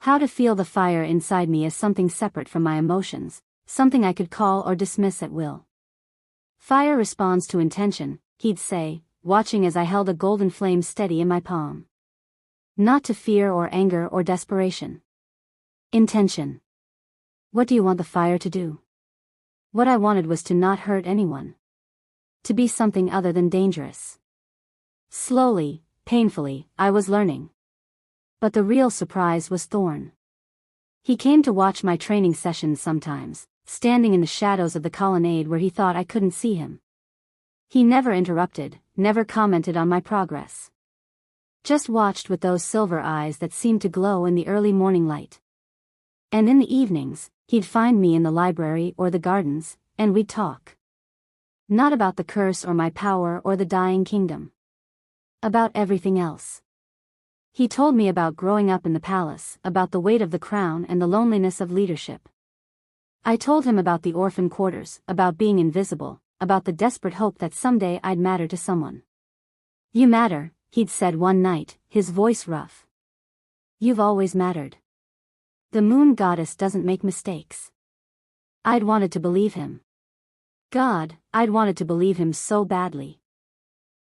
How to feel the fire inside me as something separate from my emotions, something I could call or dismiss at will. Fire responds to intention, he'd say, watching as I held a golden flame steady in my palm. Not to fear or anger or desperation. Intention. What do you want the fire to do? What I wanted was to not hurt anyone. To be something other than dangerous. Slowly, painfully, I was learning. But the real surprise was Thorn. He came to watch my training sessions sometimes, standing in the shadows of the colonnade where he thought I couldn't see him. He never interrupted, never commented on my progress. Just watched with those silver eyes that seemed to glow in the early morning light. And in the evenings, he'd find me in the library or the gardens, and we'd talk. Not about the curse or my power or the dying kingdom. About everything else. He told me about growing up in the palace, about the weight of the crown and the loneliness of leadership. I told him about the orphan quarters, about being invisible, about the desperate hope that someday I'd matter to someone. You matter, he'd said one night, his voice rough. You've always mattered. The moon goddess doesn't make mistakes. I'd wanted to believe him. God, I'd wanted to believe him so badly.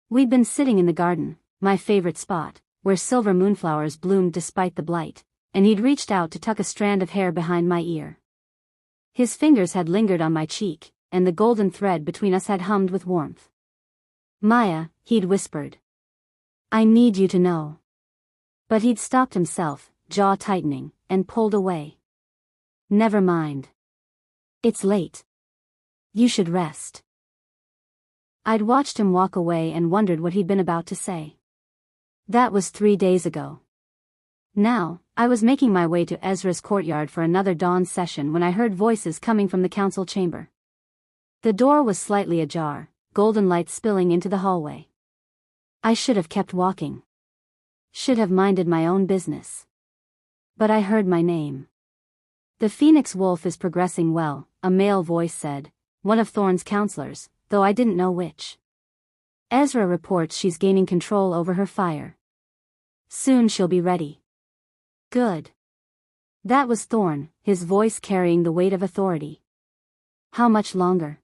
We'd been sitting in the garden, my favorite spot, where silver moonflowers bloomed despite the blight, and he'd reached out to tuck a strand of hair behind my ear. His fingers had lingered on my cheek, and the golden thread between us had hummed with warmth. Maya, he'd whispered. I need you to know. But he'd stopped himself, jaw tightening, and pulled away. Never mind. It's late. You should rest. I'd watched him walk away and wondered what he'd been about to say. That was 3 days ago. Now, I was making my way to Ezra's courtyard for another dawn session when I heard voices coming from the council chamber. The door was slightly ajar, golden light spilling into the hallway. I should have kept walking. Should have minded my own business. But I heard my name. The Phoenix Wolf is progressing well, a male voice said, one of Thorn's counselors, though I didn't know which. Ezra reports she's gaining control over her fire. Soon she'll be ready. Good. That was Thorn, his voice carrying the weight of authority. How much longer?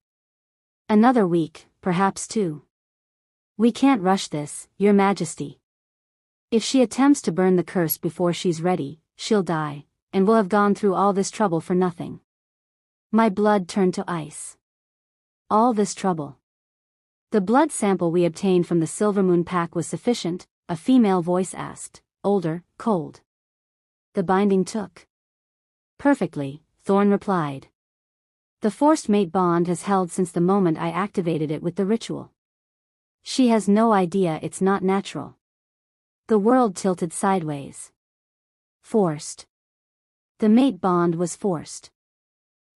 Another week, perhaps 2. We can't rush this, Your Majesty. If she attempts to burn the curse before she's ready, she'll die, and we'll have gone through all this trouble for nothing. My blood turned to ice. All this trouble. The blood sample we obtained from the Silvermoon pack was sufficient, a female voice asked, older, cold. The binding took. Perfectly, Thorn replied. The forced mate bond has held since the moment I activated it with the ritual. She has no idea it's not natural. The world tilted sideways. Forced. The mate bond was forced.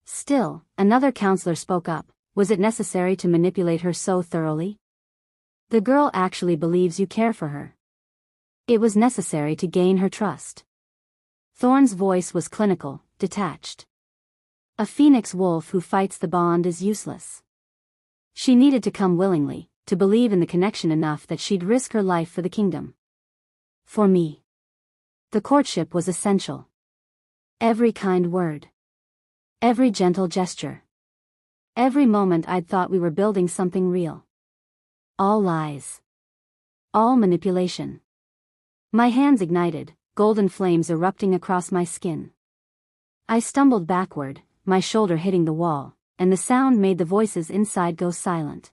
Still, another counselor spoke up. Was it necessary to manipulate her so thoroughly? The girl actually believes you care for her. It was necessary to gain her trust. Thorn's voice was clinical, detached. A Phoenix Wolf who fights the bond is useless. She needed to come willingly, to believe in the connection enough that she'd risk her life for the kingdom. For me. The courtship was essential. Every kind word. Every gentle gesture. Every moment I'd thought we were building something real. All lies. All manipulation. My hands ignited, golden flames erupting across my skin. I stumbled backward, my shoulder hitting the wall, and the sound made the voices inside go silent.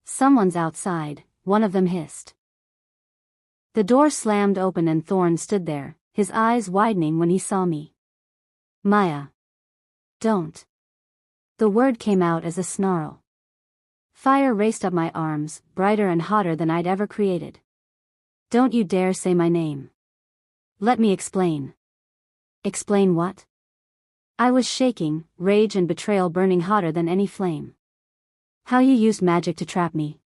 Someone's outside, one of them hissed. The door slammed open and Thorn stood there, his eyes widening when he saw me. Maya. Don't. The word came out as a snarl. Fire raced up my arms, brighter and hotter than I'd ever created. Don't you dare say my name. Let me explain. Explain what? I was shaking, rage and betrayal burning hotter than any flame. How you used magic to trap me.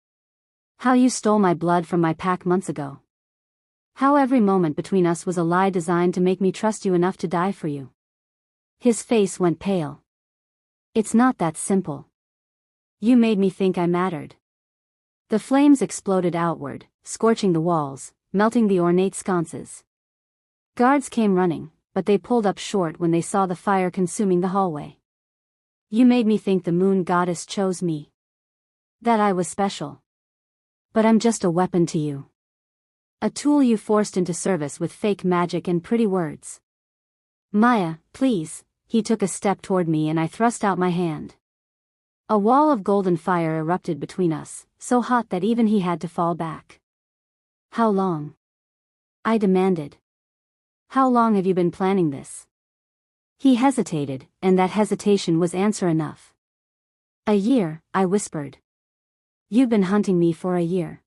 How you stole my blood from my pack months ago. How every moment between us was a lie designed to make me trust you enough to die for you. His face went pale. It's not that simple. You made me think I mattered. The flames exploded outward, scorching the walls, melting the ornate sconces. Guards came running, but they pulled up short when they saw the fire consuming the hallway. You made me think the moon goddess chose me. That I was special. But I'm just a weapon to you. A tool you forced into service with fake magic and pretty words. Maya, please. He took a step toward me and I thrust out my hand. A wall of golden fire erupted between us, so hot that even he had to fall back. How long? I demanded. How long have you been planning this? He hesitated, and that hesitation was answer enough. A year, I whispered. You've been hunting me for a year.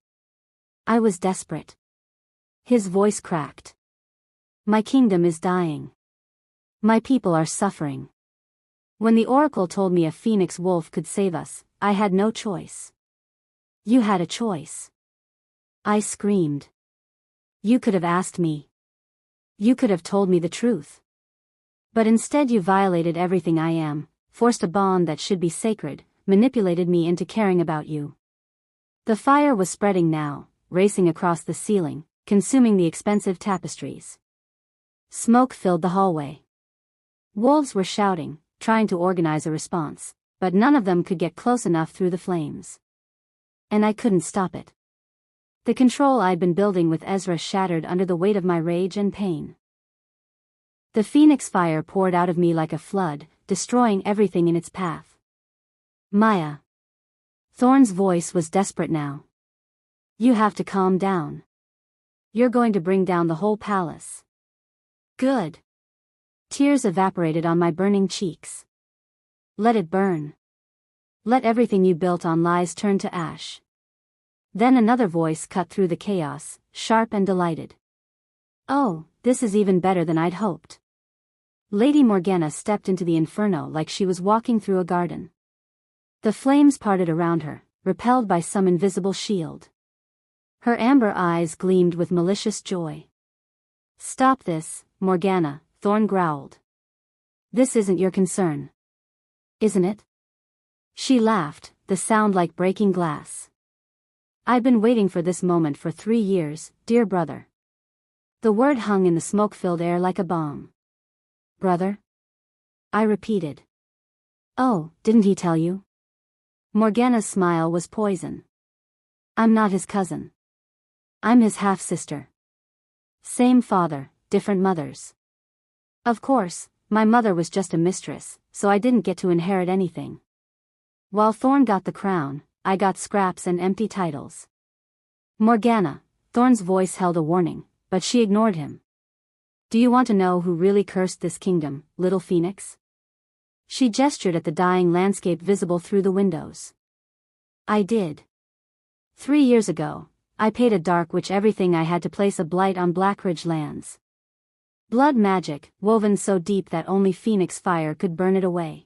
I was desperate. His voice cracked. My kingdom is dying. My people are suffering. When the oracle told me a Phoenix Wolf could save us, I had no choice. You had a choice. I screamed. You could have asked me. You could have told me the truth. But instead you violated everything I am, forced a bond that should be sacred, manipulated me into caring about you. The fire was spreading now, racing across the ceiling, consuming the expensive tapestries. Smoke filled the hallway. Wolves were shouting, trying to organize a response, but none of them could get close enough through the flames. And I couldn't stop it. The control I'd been building with Ezra shattered under the weight of my rage and pain. The phoenix fire poured out of me like a flood, destroying everything in its path. Maya. Thorn's voice was desperate now. You have to calm down. You're going to bring down the whole palace. Good. Tears evaporated on my burning cheeks. Let it burn. Let everything you built on lies turn to ash. Then another voice cut through the chaos, sharp and delighted. Oh, this is even better than I'd hoped. Lady Morgana stepped into the inferno like she was walking through a garden. The flames parted around her, repelled by some invisible shield. Her amber eyes gleamed with malicious joy. "Stop this, Morgana," Thorn growled. "This isn't your concern. Isn't it?" She laughed, the sound like breaking glass. "I've been waiting for this moment for 3 years, dear brother." The word hung in the smoke-filled air like a bomb. "Brother?" I repeated. "Oh, didn't he tell you?" Morgana's smile was poison. "I'm not his cousin. I'm his half-sister. Same father, different mothers. Of course, my mother was just a mistress, so I didn't get to inherit anything. While Thorn got the crown, I got scraps and empty titles." "Morgana," Thorn's voice held a warning, but she ignored him. "Do you want to know who really cursed this kingdom, little Phoenix?" She gestured at the dying landscape visible through the windows. I did. 3 years ago, I paid a dark witch everything I had to place a blight on Blackridge lands. Blood magic, woven so deep that only Phoenix fire could burn it away.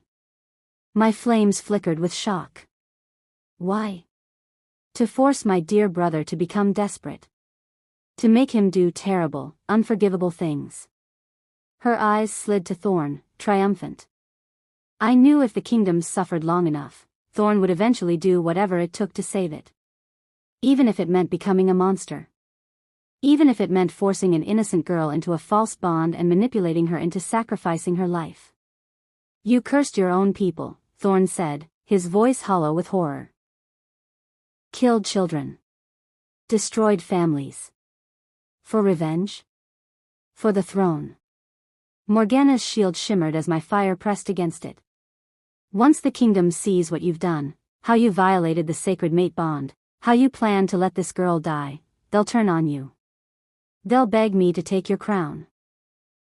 My flames flickered with shock. Why? To force my dear brother to become desperate. To make him do terrible, unforgivable things. Her eyes slid to Thorn, triumphant. I knew if the kingdom suffered long enough, Thorn would eventually do whatever it took to save it. Even if it meant becoming a monster. Even if it meant forcing an innocent girl into a false bond and manipulating her into sacrificing her life. "You cursed your own people," Thorn said, his voice hollow with horror. "Killed children. Destroyed families. For revenge? For the throne." Morgana's shield shimmered as my fire pressed against it. "Once the kingdom sees what you've done, how you violated the sacred mate bond, how you plan to let this girl die, they'll turn on you. They'll beg me to take your crown.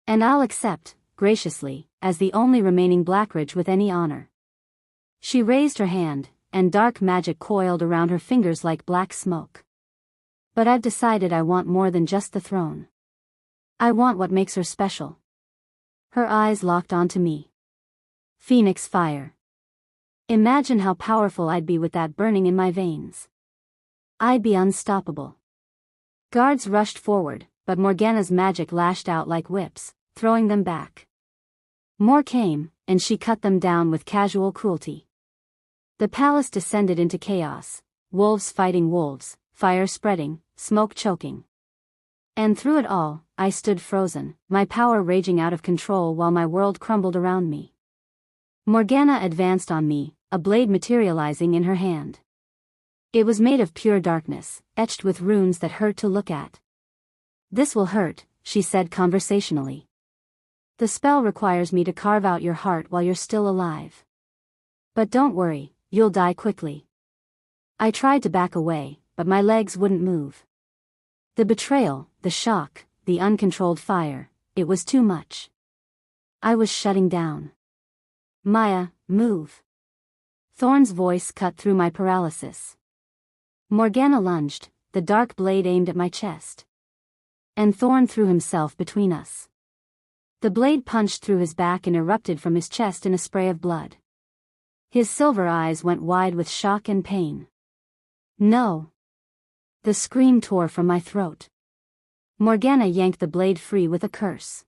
And I'll accept, graciously, as the only remaining Blackridge with any honor." She raised her hand, and dark magic coiled around her fingers like black smoke. "But I've decided I want more than just the throne. I want what makes her special." Her eyes locked onto me. "Phoenix fire. Imagine how powerful I'd be with that burning in my veins. I'd be unstoppable." Guards rushed forward, but Morgana's magic lashed out like whips, throwing them back. More came, and she cut them down with casual cruelty. The palace descended into chaos, wolves fighting wolves, fire spreading, smoke choking. And through it all, I stood frozen, my power raging out of control while my world crumbled around me. Morgana advanced on me, a blade materializing in her hand. It was made of pure darkness, etched with runes that hurt to look at. "This will hurt," she said conversationally. "The spell requires me to carve out your heart while you're still alive. But don't worry, you'll die quickly." I tried to back away, but my legs wouldn't move. The betrayal, the shock, the uncontrolled fire, it was too much. I was shutting down. "Maya, move." Thorn's voice cut through my paralysis. Morgana lunged, the dark blade aimed at my chest. And Thorn threw himself between us. The blade punched through his back and erupted from his chest in a spray of blood. His silver eyes went wide with shock and pain. "No!" The scream tore from my throat. Morgana yanked the blade free with a curse.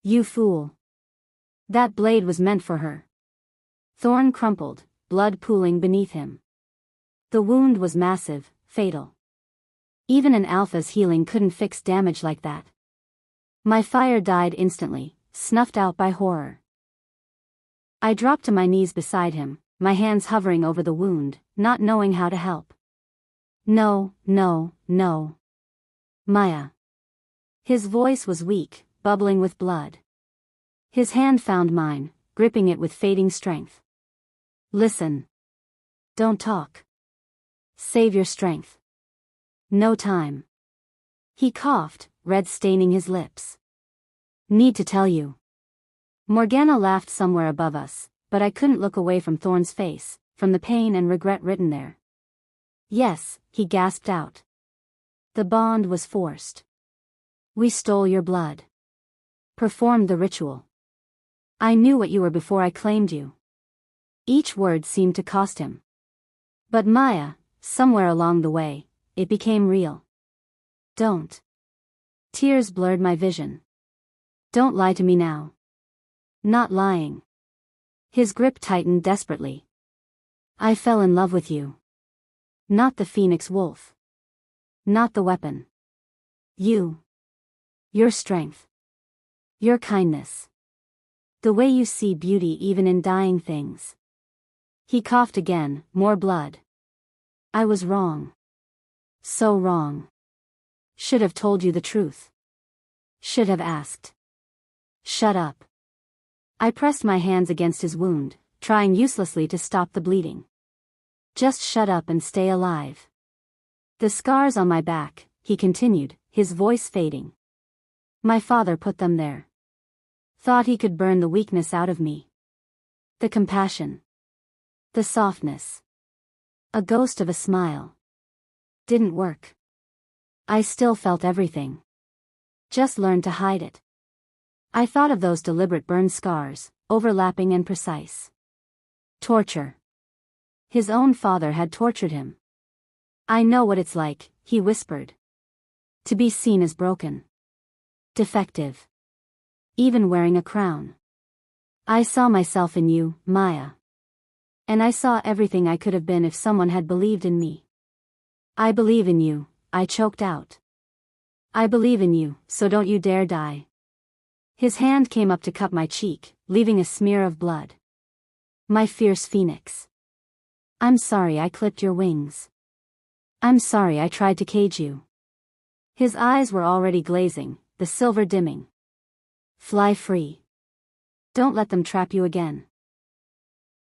"You fool. That blade was meant for her." Thorn crumpled, blood pooling beneath him. The wound was massive, fatal. Even an alpha's healing couldn't fix damage like that. My fire died instantly, snuffed out by horror. I dropped to my knees beside him, my hands hovering over the wound, not knowing how to help. "No, no, no. Maya." His voice was weak, bubbling with blood. His hand found mine, gripping it with fading strength. "Listen. Don't talk. Save your strength. No time." He coughed, red staining his lips. "Need to tell you." Morgana laughed somewhere above us, but I couldn't look away from Thorn's face, from the pain and regret written there. "Yes," he gasped out. "The bond was forced. We stole your blood. Performed the ritual. I knew what you were before I claimed you." Each word seemed to cost him. But Maya, somewhere along the way, it became real. Don't. Tears blurred my vision. Don't lie to me now. Not lying. His grip tightened desperately. I fell in love with you. Not the Phoenix Wolf. Not the weapon. You. Your strength. Your kindness. The way you see beauty even in dying things. He coughed again, more blood. I was wrong. So wrong. Should have told you the truth. Should have asked. Shut up. I pressed my hands against his wound, trying uselessly to stop the bleeding. Just shut up and stay alive. The scars on my back, he continued, his voice fading. My father put them there. Thought he could burn the weakness out of me. The compassion. The softness. A ghost of a smile. Didn't work. I still felt everything. Just learned to hide it. I thought of those deliberate burn scars, overlapping and precise. Torture. His own father had tortured him. I know what it's like, he whispered. To be seen as broken. Defective. Even wearing a crown. I saw myself in you, Maya. And I saw everything I could have been if someone had believed in me. I believe in you, I choked out. I believe in you, so don't you dare die. His hand came up to cup my cheek, leaving a smear of blood. My fierce phoenix. I'm sorry I clipped your wings. I'm sorry I tried to cage you. His eyes were already glazing, the silver dimming. Fly free. Don't let them trap you again.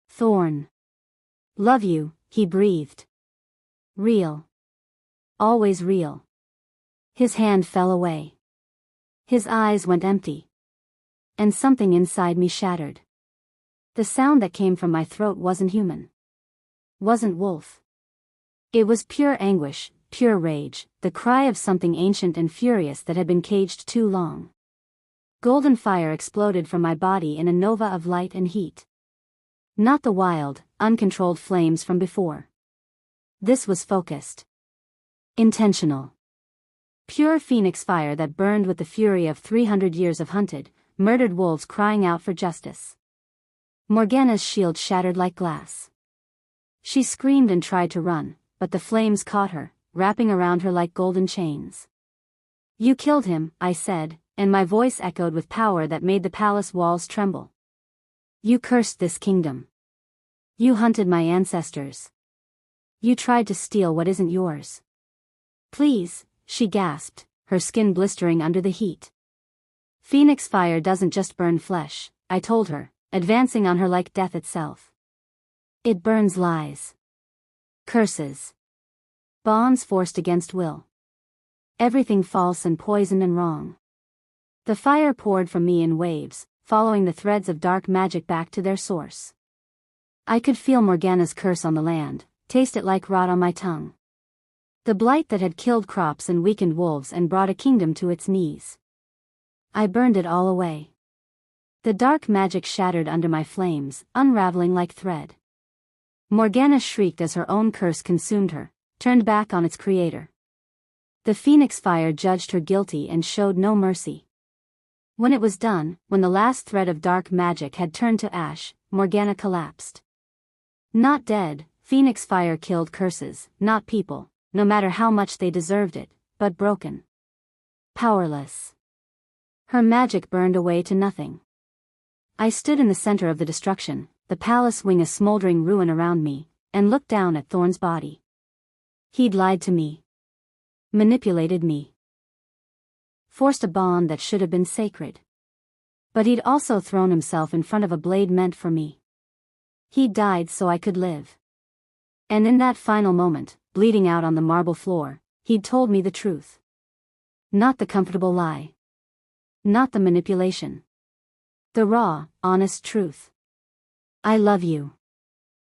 Thorn. Love you, he breathed. Real. Always real. His hand fell away. His eyes went empty. And something inside me shattered. The sound that came from my throat wasn't human. Wasn't wolf. It was pure anguish, pure rage, the cry of something ancient and furious that had been caged too long. Golden fire exploded from my body in a nova of light and heat. Not the wild, uncontrolled flames from before. This was focused. Intentional. Pure phoenix fire that burned with the fury of 300 years of hunted, murdered wolves crying out for justice. Morgana's shield shattered like glass. She screamed and tried to run, but the flames caught her, wrapping around her like golden chains. You killed him, I said, and my voice echoed with power that made the palace walls tremble. You cursed this kingdom. You hunted my ancestors. You tried to steal what isn't yours. Please, she gasped, her skin blistering under the heat. Phoenix fire doesn't just burn flesh, I told her, advancing on her like death itself. It burns lies. Curses. Bonds forced against will. Everything false and poisoned and wrong. The fire poured from me in waves, following the threads of dark magic back to their source. I could feel Morgana's curse on the land, taste it like rot on my tongue. The blight that had killed crops and weakened wolves and brought a kingdom to its knees. I burned it all away. The dark magic shattered under my flames, unraveling like thread. Morgana shrieked as her own curse consumed her, turned back on its creator. The phoenix fire judged her guilty and showed no mercy. When it was done, when the last thread of dark magic had turned to ash, Morgana collapsed. Not dead, phoenix fire killed curses, not people, no matter how much they deserved it, but broken. Powerless. Her magic burned away to nothing. I stood in the center of the destruction, the palace wing a smoldering ruin around me, and looked down at Thorn's body. He'd lied to me. Manipulated me. Forced a bond that should have been sacred. But he'd also thrown himself in front of a blade meant for me. He died so I could live. And in that final moment, bleeding out on the marble floor, he'd told me the truth. Not the comfortable lie. Not the manipulation. The raw, honest truth. I love you.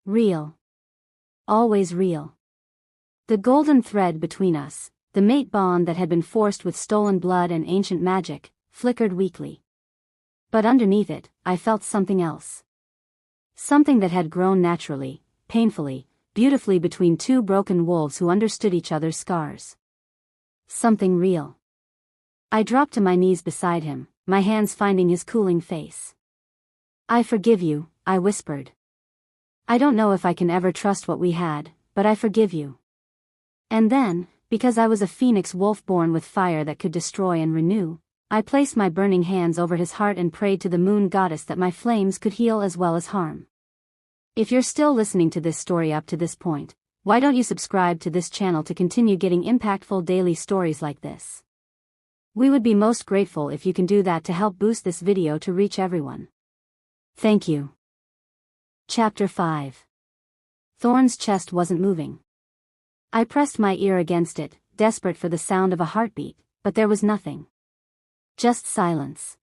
Real. Always real. The golden thread between us, the mate bond that had been forced with stolen blood and ancient magic, flickered weakly. But underneath it, I felt something else. Something that had grown naturally, painfully, beautifully between two broken wolves who understood each other's scars. Something real. I dropped to my knees beside him, my hands finding his cooling face. I forgive you, I whispered. I don't know if I can ever trust what we had, but I forgive you. And then, because I was a phoenix wolf born with fire that could destroy and renew, I placed my burning hands over his heart and prayed to the moon goddess that my flames could heal as well as harm. If you're still listening to this story up to this point, why don't you subscribe to this channel to continue getting impactful daily stories like this? We would be most grateful if you can do that to help boost this video to reach everyone. Thank you. Chapter 5. Thorn's chest wasn't moving. I pressed my ear against it, desperate for the sound of a heartbeat, but there was nothing. Just silence.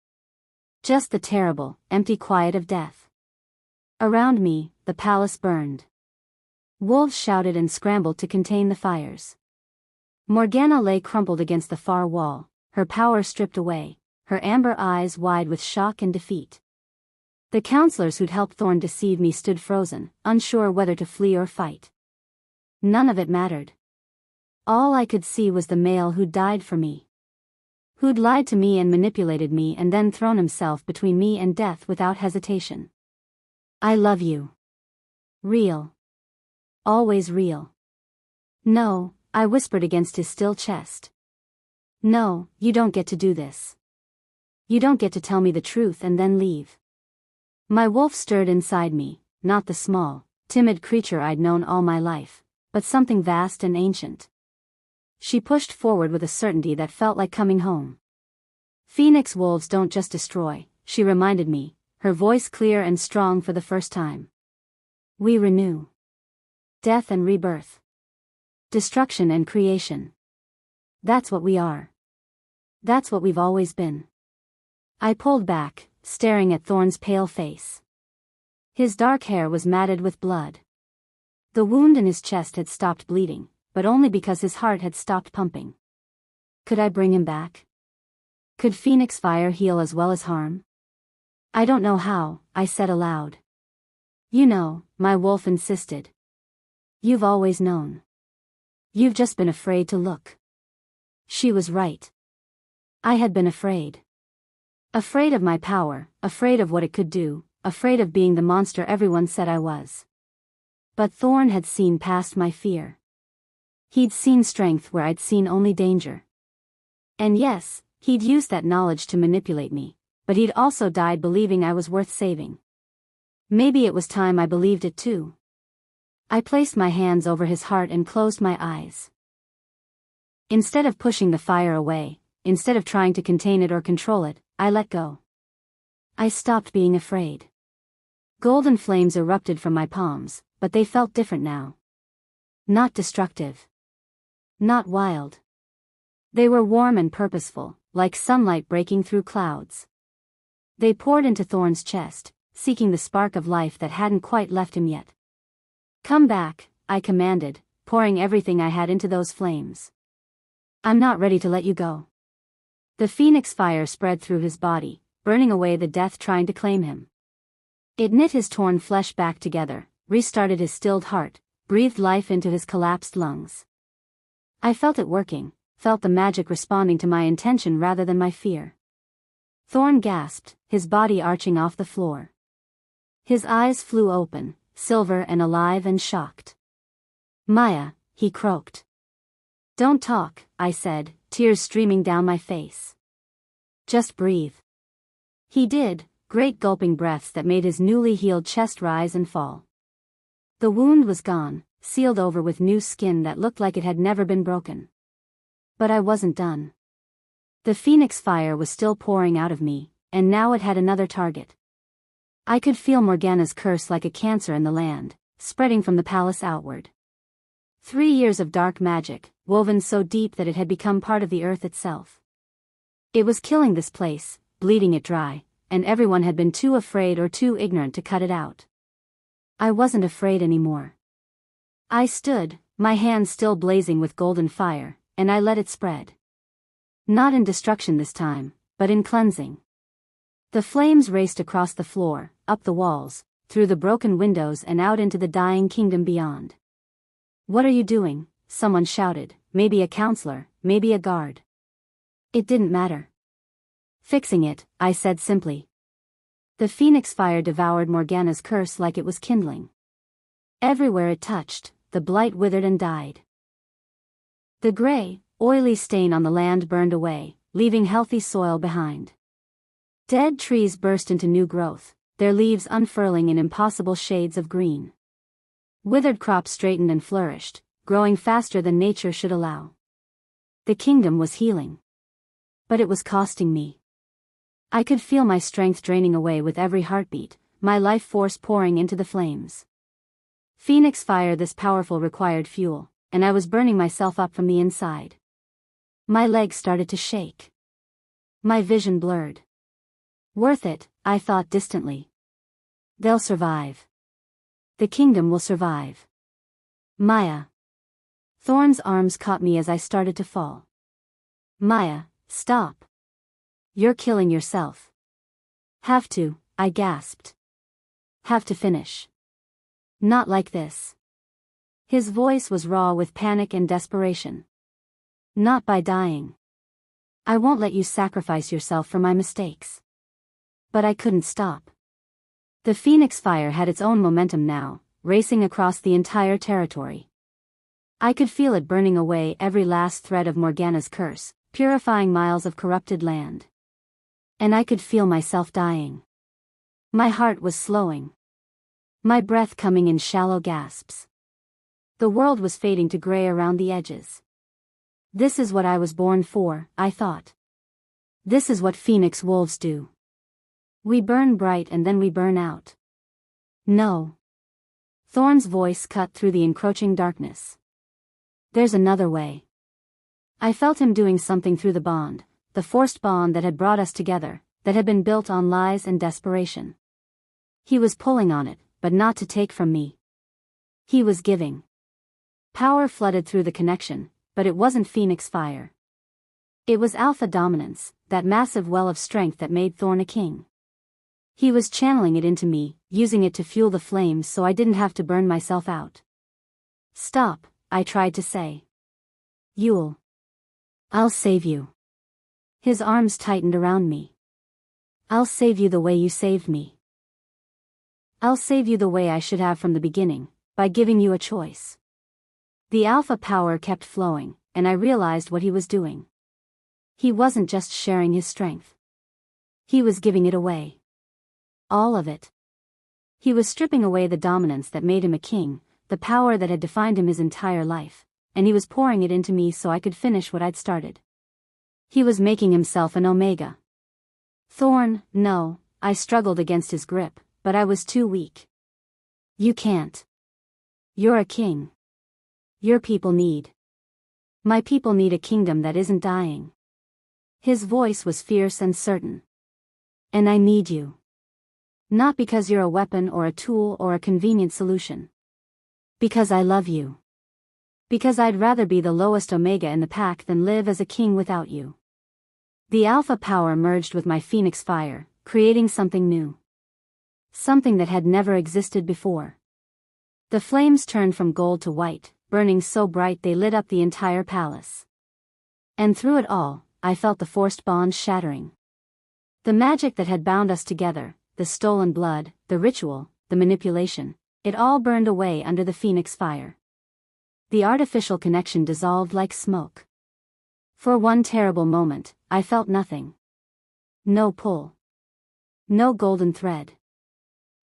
Just the terrible, empty quiet of death. Around me, the palace burned. Wolves shouted and scrambled to contain the fires. Morgana lay crumpled against the far wall, her power stripped away, her amber eyes wide with shock and defeat. The counselors who'd helped Thorn deceive me stood frozen, unsure whether to flee or fight. None of it mattered. All I could see was the male who'd died for me. Who'd lied to me and manipulated me and then thrown himself between me and death without hesitation. I love you. Real. Always real. No, I whispered against his still chest. No, you don't get to do this. You don't get to tell me the truth and then leave. My wolf stirred inside me, not the small, timid creature I'd known all my life, but something vast and ancient. She pushed forward with a certainty that felt like coming home. Phoenix wolves don't just destroy, she reminded me, her voice clear and strong for the first time. We renew. Death and rebirth. Destruction and creation. That's what we are. That's what we've always been. I pulled back, staring at Thorn's pale face. His dark hair was matted with blood. The wound in his chest had stopped bleeding, but only because his heart had stopped pumping. Could I bring him back? Could Phoenix fire heal as well as harm? I don't know how, I said aloud. You know, my wolf insisted. You've always known. You've just been afraid to look. She was right. I had been afraid. Afraid of my power, afraid of what it could do, afraid of being the monster everyone said I was. But Thorn had seen past my fear. He'd seen strength where I'd seen only danger. And yes, he'd used that knowledge to manipulate me, but he'd also died believing I was worth saving. Maybe it was time I believed it too. I placed my hands over his heart and closed my eyes. Instead of pushing the fire away, instead of trying to contain it or control it, I let go. I stopped being afraid. Golden flames erupted from my palms, but they felt different now. Not destructive. Not wild. They were warm and purposeful, like sunlight breaking through clouds. They poured into Thorn's chest, seeking the spark of life that hadn't quite left him yet. Come back, I commanded, pouring everything I had into those flames. I'm not ready to let you go. The phoenix fire spread through his body, burning away the death trying to claim him. It knit his torn flesh back together, restarted his stilled heart, breathed life into his collapsed lungs. I felt it working, felt the magic responding to my intention rather than my fear. Thorn gasped, his body arching off the floor. His eyes flew open, silver and alive and shocked. Maya, he croaked. Don't talk, I said, tears streaming down my face. Just breathe. He did, great gulping breaths that made his newly healed chest rise and fall. The wound was gone, sealed over with new skin that looked like it had never been broken. But I wasn't done. The phoenix fire was still pouring out of me, and now it had another target. I could feel Morgana's curse like a cancer in the land, spreading from the palace outward. 3 years of dark magic, woven so deep that it had become part of the earth itself. It was killing this place, bleeding it dry, and everyone had been too afraid or too ignorant to cut it out. I wasn't afraid anymore. I stood, my hands still blazing with golden fire, and I let it spread. Not in destruction this time, but in cleansing. The flames raced across the floor, up the walls, through the broken windows and out into the dying kingdom beyond. "What are you doing?" someone shouted, maybe a counselor, maybe a guard. It didn't matter. "Fixing it," I said simply. The phoenix fire devoured Morgana's curse like it was kindling. Everywhere it touched, the blight withered and died. The gray, oily stain on the land burned away, leaving healthy soil behind. Dead trees burst into new growth, their leaves unfurling in impossible shades of green. Withered crops straightened and flourished, growing faster than nature should allow. The kingdom was healing. But it was costing me. I could feel my strength draining away with every heartbeat, my life force pouring into the flames. Phoenix fire this powerful required fuel, and I was burning myself up from the inside. My legs started to shake. My vision blurred. Worth it, I thought distantly. They'll survive. The kingdom will survive. Maya. Thorn's arms caught me as I started to fall. Maya, stop. You're killing yourself. Have to, I gasped. Have to finish. Not like this. His voice was raw with panic and desperation. Not by dying. I won't let you sacrifice yourself for my mistakes. But I couldn't stop. The phoenix fire had its own momentum now, racing across the entire territory. I could feel it burning away every last thread of Morgana's curse, purifying miles of corrupted land. And I could feel myself dying. My heart was slowing. My breath coming in shallow gasps. The world was fading to gray around the edges. This is what I was born for, I thought. This is what phoenix wolves do. We burn bright and then we burn out. No. Thorn's voice cut through the encroaching darkness. There's another way. I felt him doing something through the bond, the forced bond that had brought us together, that had been built on lies and desperation. He was pulling on it, but not to take from me. He was giving. Power flooded through the connection, but it wasn't phoenix fire. It was alpha dominance, that massive well of strength that made Thorn a king. He was channeling it into me, using it to fuel the flames so I didn't have to burn myself out. Stop, I tried to say. You'll. I'll save you. His arms tightened around me. I'll save you the way you saved me. I'll save you the way I should have from the beginning, by giving you a choice. The alpha power kept flowing, and I realized what he was doing. He wasn't just sharing his strength. He was giving it away. All of it. He was stripping away the dominance that made him a king, the power that had defined him his entire life, and he was pouring it into me so I could finish what I'd started. He was making himself an omega. Thorn, no, I struggled against his grip, but I was too weak. You can't. You're a king. Your people need. My people need a kingdom that isn't dying. His voice was fierce and certain. And I need you. Not because you're a weapon or a tool or a convenient solution. Because I love you. Because I'd rather be the lowest omega in the pack than live as a king without you. The alpha power merged with my phoenix fire, creating something new. Something that had never existed before. The flames turned from gold to white, burning so bright they lit up the entire palace. And through it all, I felt the forced bond shattering. The magic that had bound us together, the stolen blood, the ritual, the manipulation, it all burned away under the phoenix fire. The artificial connection dissolved like smoke. For one terrible moment, I felt nothing. No pull. No golden thread.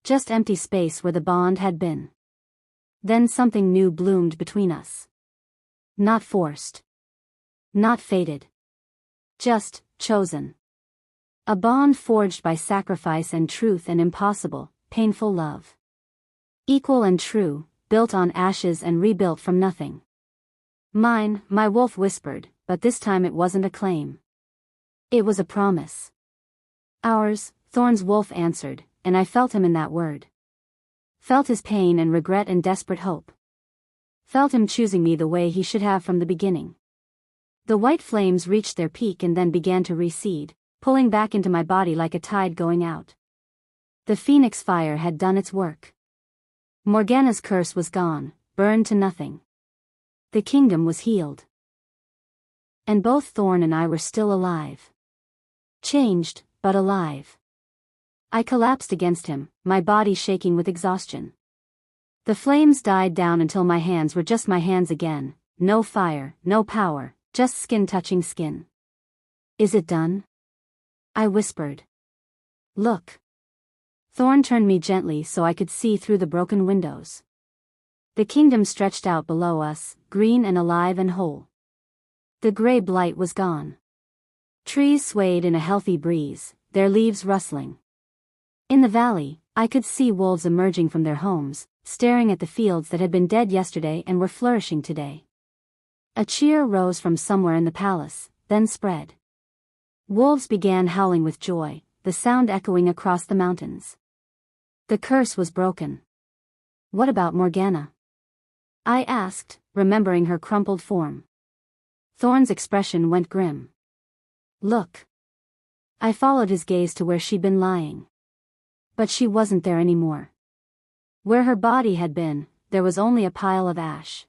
Just empty space where the bond had been. Then something new bloomed between us. Not forced. Not fated. Just chosen. A bond forged by sacrifice and truth and impossible, painful love. Equal and true, built on ashes and rebuilt from nothing. Mine, my wolf whispered, but this time it wasn't a claim. It was a promise. Ours, Thorn's wolf answered, and I felt him in that word. Felt his pain and regret and desperate hope. Felt him choosing me the way he should have from the beginning. The white flames reached their peak and then began to recede, pulling back into my body like a tide going out. The phoenix fire had done its work. Morgana's curse was gone, burned to nothing. The kingdom was healed. And both Thorn and I were still alive. Changed, but alive. I collapsed against him, my body shaking with exhaustion. The flames died down until my hands were just my hands again, no fire, no power, just skin touching skin. Is it done? I whispered. Look. Thorn turned me gently so I could see through the broken windows. The kingdom stretched out below us, green and alive and whole. The gray blight was gone. Trees swayed in a healthy breeze, their leaves rustling. In the valley, I could see wolves emerging from their homes, staring at the fields that had been dead yesterday and were flourishing today. A cheer rose from somewhere in the palace, then spread. Wolves began howling with joy, the sound echoing across the mountains. The curse was broken. What about Morgana? I asked, remembering her crumpled form. Thorn's expression went grim. Look. I followed his gaze to where she'd been lying. But she wasn't there anymore. Where her body had been, there was only a pile of ash.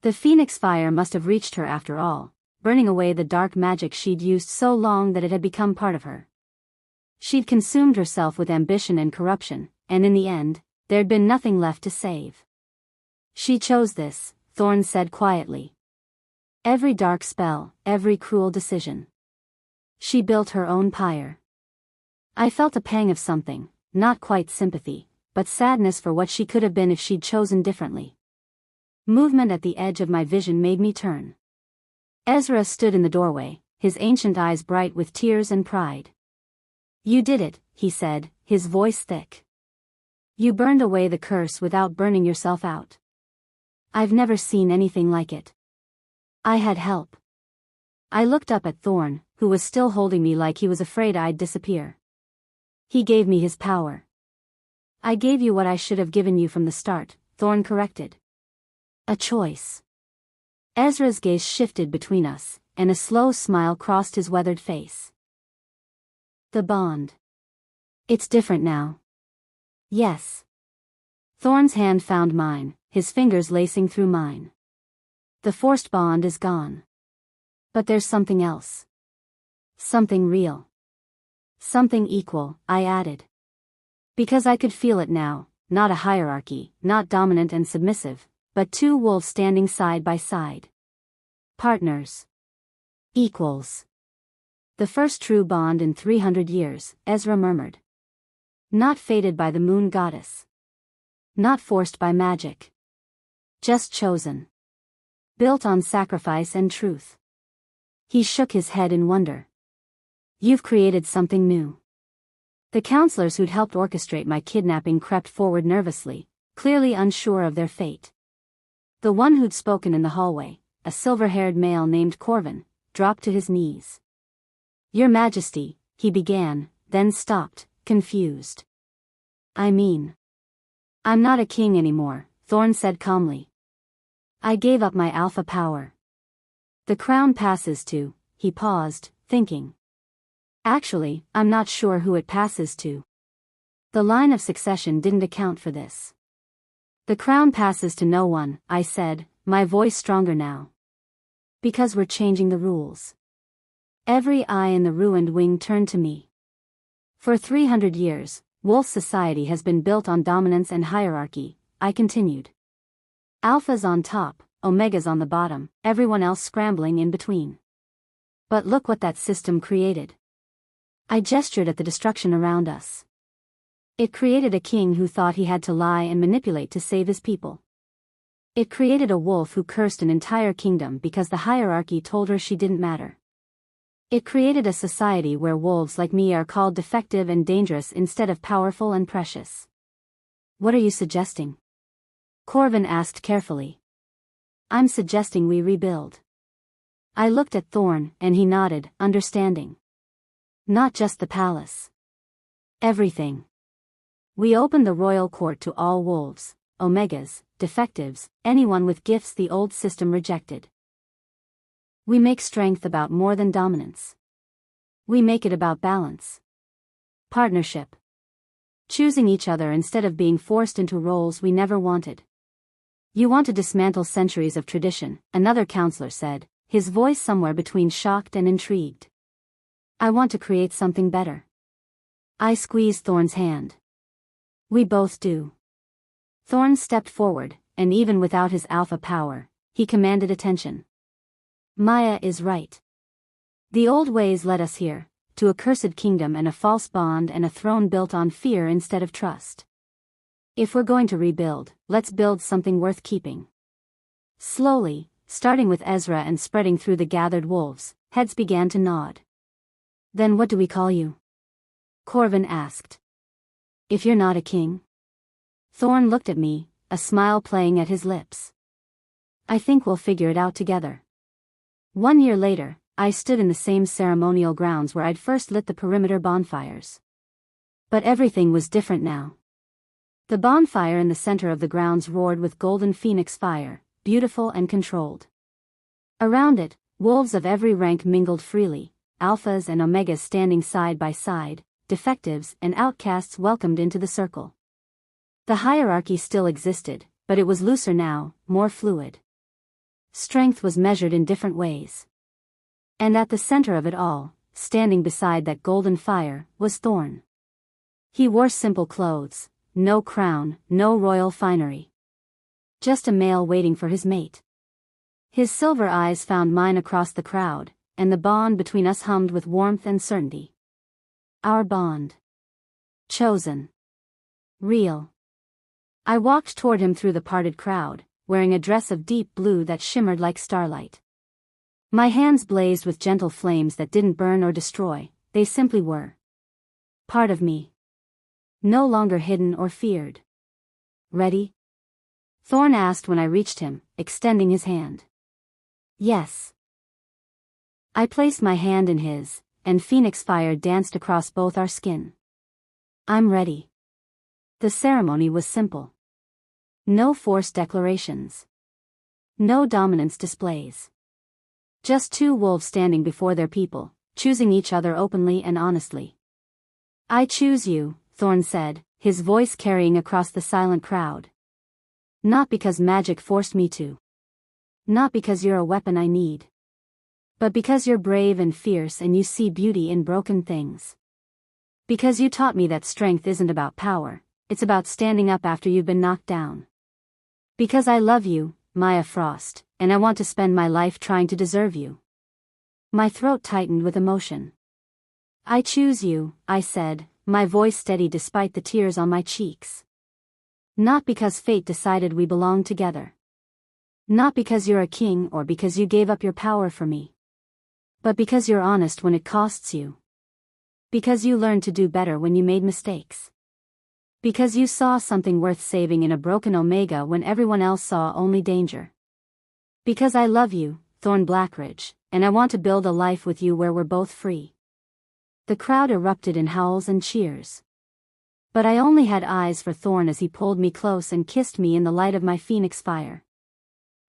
The phoenix fire must have reached her after all, burning away the dark magic she'd used so long that it had become part of her. She'd consumed herself with ambition and corruption, and in the end, there'd been nothing left to save. She chose this, Thorn said quietly. Every dark spell, every cruel decision. She built her own pyre. I felt a pang of something, not quite sympathy, but sadness for what she could have been if she'd chosen differently. Movement at the edge of my vision made me turn. Ezra stood in the doorway, his ancient eyes bright with tears and pride. You did it, he said, his voice thick. You burned away the curse without burning yourself out. I've never seen anything like it. I had help. I looked up at Thorn, who was still holding me like he was afraid I'd disappear. He gave me his power. I gave you what I should have given you from the start, Thorn corrected. A choice. Ezra's gaze shifted between us, and a slow smile crossed his weathered face. The bond. It's different now. Yes. Thorn's hand found mine, his fingers lacing through mine. The forced bond is gone. But there's something else. Something real. Something equal, I added. Because I could feel it now, not a hierarchy, not dominant and submissive, but two wolves standing side by side. Partners. Equals. The first true bond in 300 years, Ezra murmured. Not fated by the moon goddess. Not forced by magic. Just chosen. Built on sacrifice and truth. He shook his head in wonder. You've created something new. The counselors who'd helped orchestrate my kidnapping crept forward nervously, clearly unsure of their fate. The one who'd spoken in the hallway, a silver-haired male named Corvin, dropped to his knees. Your Majesty, he began, then stopped, confused. I mean. I'm not a king anymore, Thorn said calmly. I gave up my alpha power. The crown passes to, he paused, thinking. Actually, I'm not sure who it passes to. The line of succession didn't account for this. The crown passes to no one, I said, my voice stronger now. Because we're changing the rules. Every eye in the ruined wing turned to me. For 300 years, Wolf society has been built on dominance and hierarchy, I continued. Alpha's on top, Omega's on the bottom, everyone else scrambling in between. But look what that system created. I gestured at the destruction around us. It created a king who thought he had to lie and manipulate to save his people. It created a wolf who cursed an entire kingdom because the hierarchy told her she didn't matter. It created a society where wolves like me are called defective and dangerous instead of powerful and precious. What are you suggesting? Corvin asked carefully. I'm suggesting we rebuild. I looked at Thorn, and he nodded, understanding. Not just the palace. Everything. We opened the royal court to all wolves, Omegas, defectives, anyone with gifts the old system rejected. We make strength about more than dominance. We make it about balance. Partnership. Choosing each other instead of being forced into roles we never wanted. You want to dismantle centuries of tradition, another counselor said, his voice somewhere between shocked and intrigued. I want to create something better. I squeezed Thorn's hand. We both do. Thorn stepped forward, and even without his alpha power, he commanded attention. Maya is right. The old ways led us here, to a cursed kingdom and a false bond and a throne built on fear instead of trust. If we're going to rebuild, let's build something worth keeping. Slowly, starting with Ezra and spreading through the gathered wolves, heads began to nod. Then what do we call you? Corvin asked. If you're not a king? Thorn looked at me, a smile playing at his lips. I think we'll figure it out together. 1 year later, I stood in the same ceremonial grounds where I'd first lit the perimeter bonfires. But everything was different now. The bonfire in the center of the grounds roared with golden phoenix fire, beautiful and controlled. Around it, wolves of every rank mingled freely, alphas and omegas standing side by side, defectives and outcasts welcomed into the circle. The hierarchy still existed, but it was looser now, more fluid. Strength was measured in different ways. And at the center of it all, standing beside that golden fire, was Thorn. He wore simple clothes, no crown, no royal finery. Just a male waiting for his mate. His silver eyes found mine across the crowd, and the bond between us hummed with warmth and certainty. Our bond. Chosen. Real. I walked toward him through the parted crowd, wearing a dress of deep blue that shimmered like starlight. My hands blazed with gentle flames that didn't burn or destroy, they simply were. Part of me. No longer hidden or feared. Ready? Thorn asked when I reached him, extending his hand. Yes. I placed my hand in his, and phoenix fire danced across both our skin. I'm ready. The ceremony was simple. No forced declarations. No dominance displays. Just two wolves standing before their people, choosing each other openly and honestly. I choose you, Thorn said, his voice carrying across the silent crowd. Not because magic forced me to. Not because you're a weapon I need. But because you're brave and fierce and you see beauty in broken things. Because you taught me that strength isn't about power, it's about standing up after you've been knocked down. Because I love you, Maya Frost, and I want to spend my life trying to deserve you. My throat tightened with emotion. I choose you, I said, my voice steady despite the tears on my cheeks. Not because fate decided we belong together. Not because you're a king or because you gave up your power for me. But because you're honest when it costs you. Because you learned to do better when you made mistakes. Because you saw something worth saving in a broken Omega when everyone else saw only danger. Because I love you, Thorn Blackridge, and I want to build a life with you where we're both free. The crowd erupted in howls and cheers. But I only had eyes for Thorn as he pulled me close and kissed me in the light of my phoenix fire.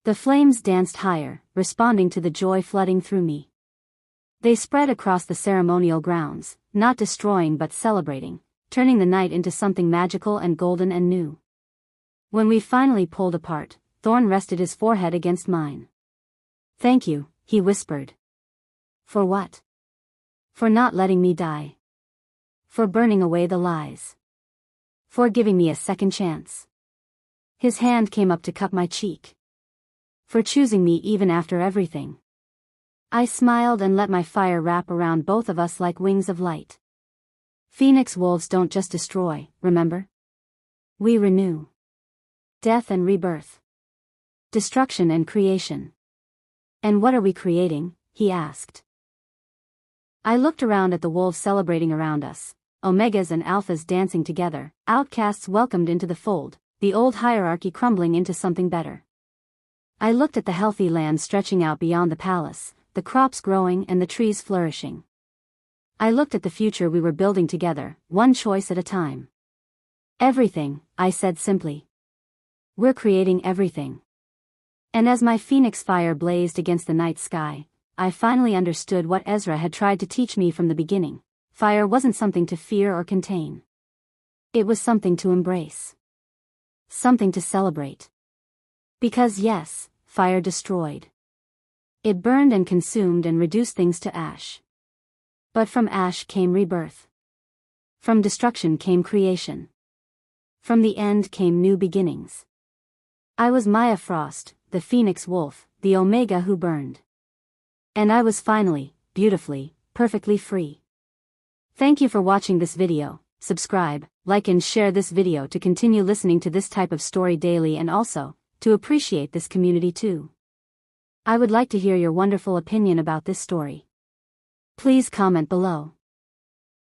The flames danced higher, responding to the joy flooding through me. They spread across the ceremonial grounds, not destroying but celebrating, turning the night into something magical and golden and new. When we finally pulled apart, Thorn rested his forehead against mine. Thank you, he whispered. For what? For not letting me die. For burning away the lies. For giving me a second chance. His hand came up to cup my cheek. For choosing me even after everything. I smiled and let my fire wrap around both of us like wings of light. Phoenix wolves don't just destroy, remember? We renew. Death and rebirth. Destruction and creation. And what are we creating? He asked. I looked around at the wolves celebrating around us, omegas and alphas dancing together, outcasts welcomed into the fold, the old hierarchy crumbling into something better. I looked at the healthy land stretching out beyond the palace, the crops growing and the trees flourishing. I looked at the future we were building together, one choice at a time. Everything, I said simply. We're creating everything. And as my phoenix fire blazed against the night sky, I finally understood what Ezra had tried to teach me from the beginning. Fire wasn't something to fear or contain. It was something to embrace. Something to celebrate. Because yes, fire destroyed. It burned and consumed and reduced things to ash. But from ash came rebirth. From destruction came creation. From the end came new beginnings. I was Maya Frost, the Phoenix Wolf, the Omega who burned. And I was finally, beautifully, perfectly free. Thank you for watching this video. Subscribe, like and share this video to continue listening to this type of story daily and also, to appreciate this community too. I would like to hear your wonderful opinion about this story. Please comment below.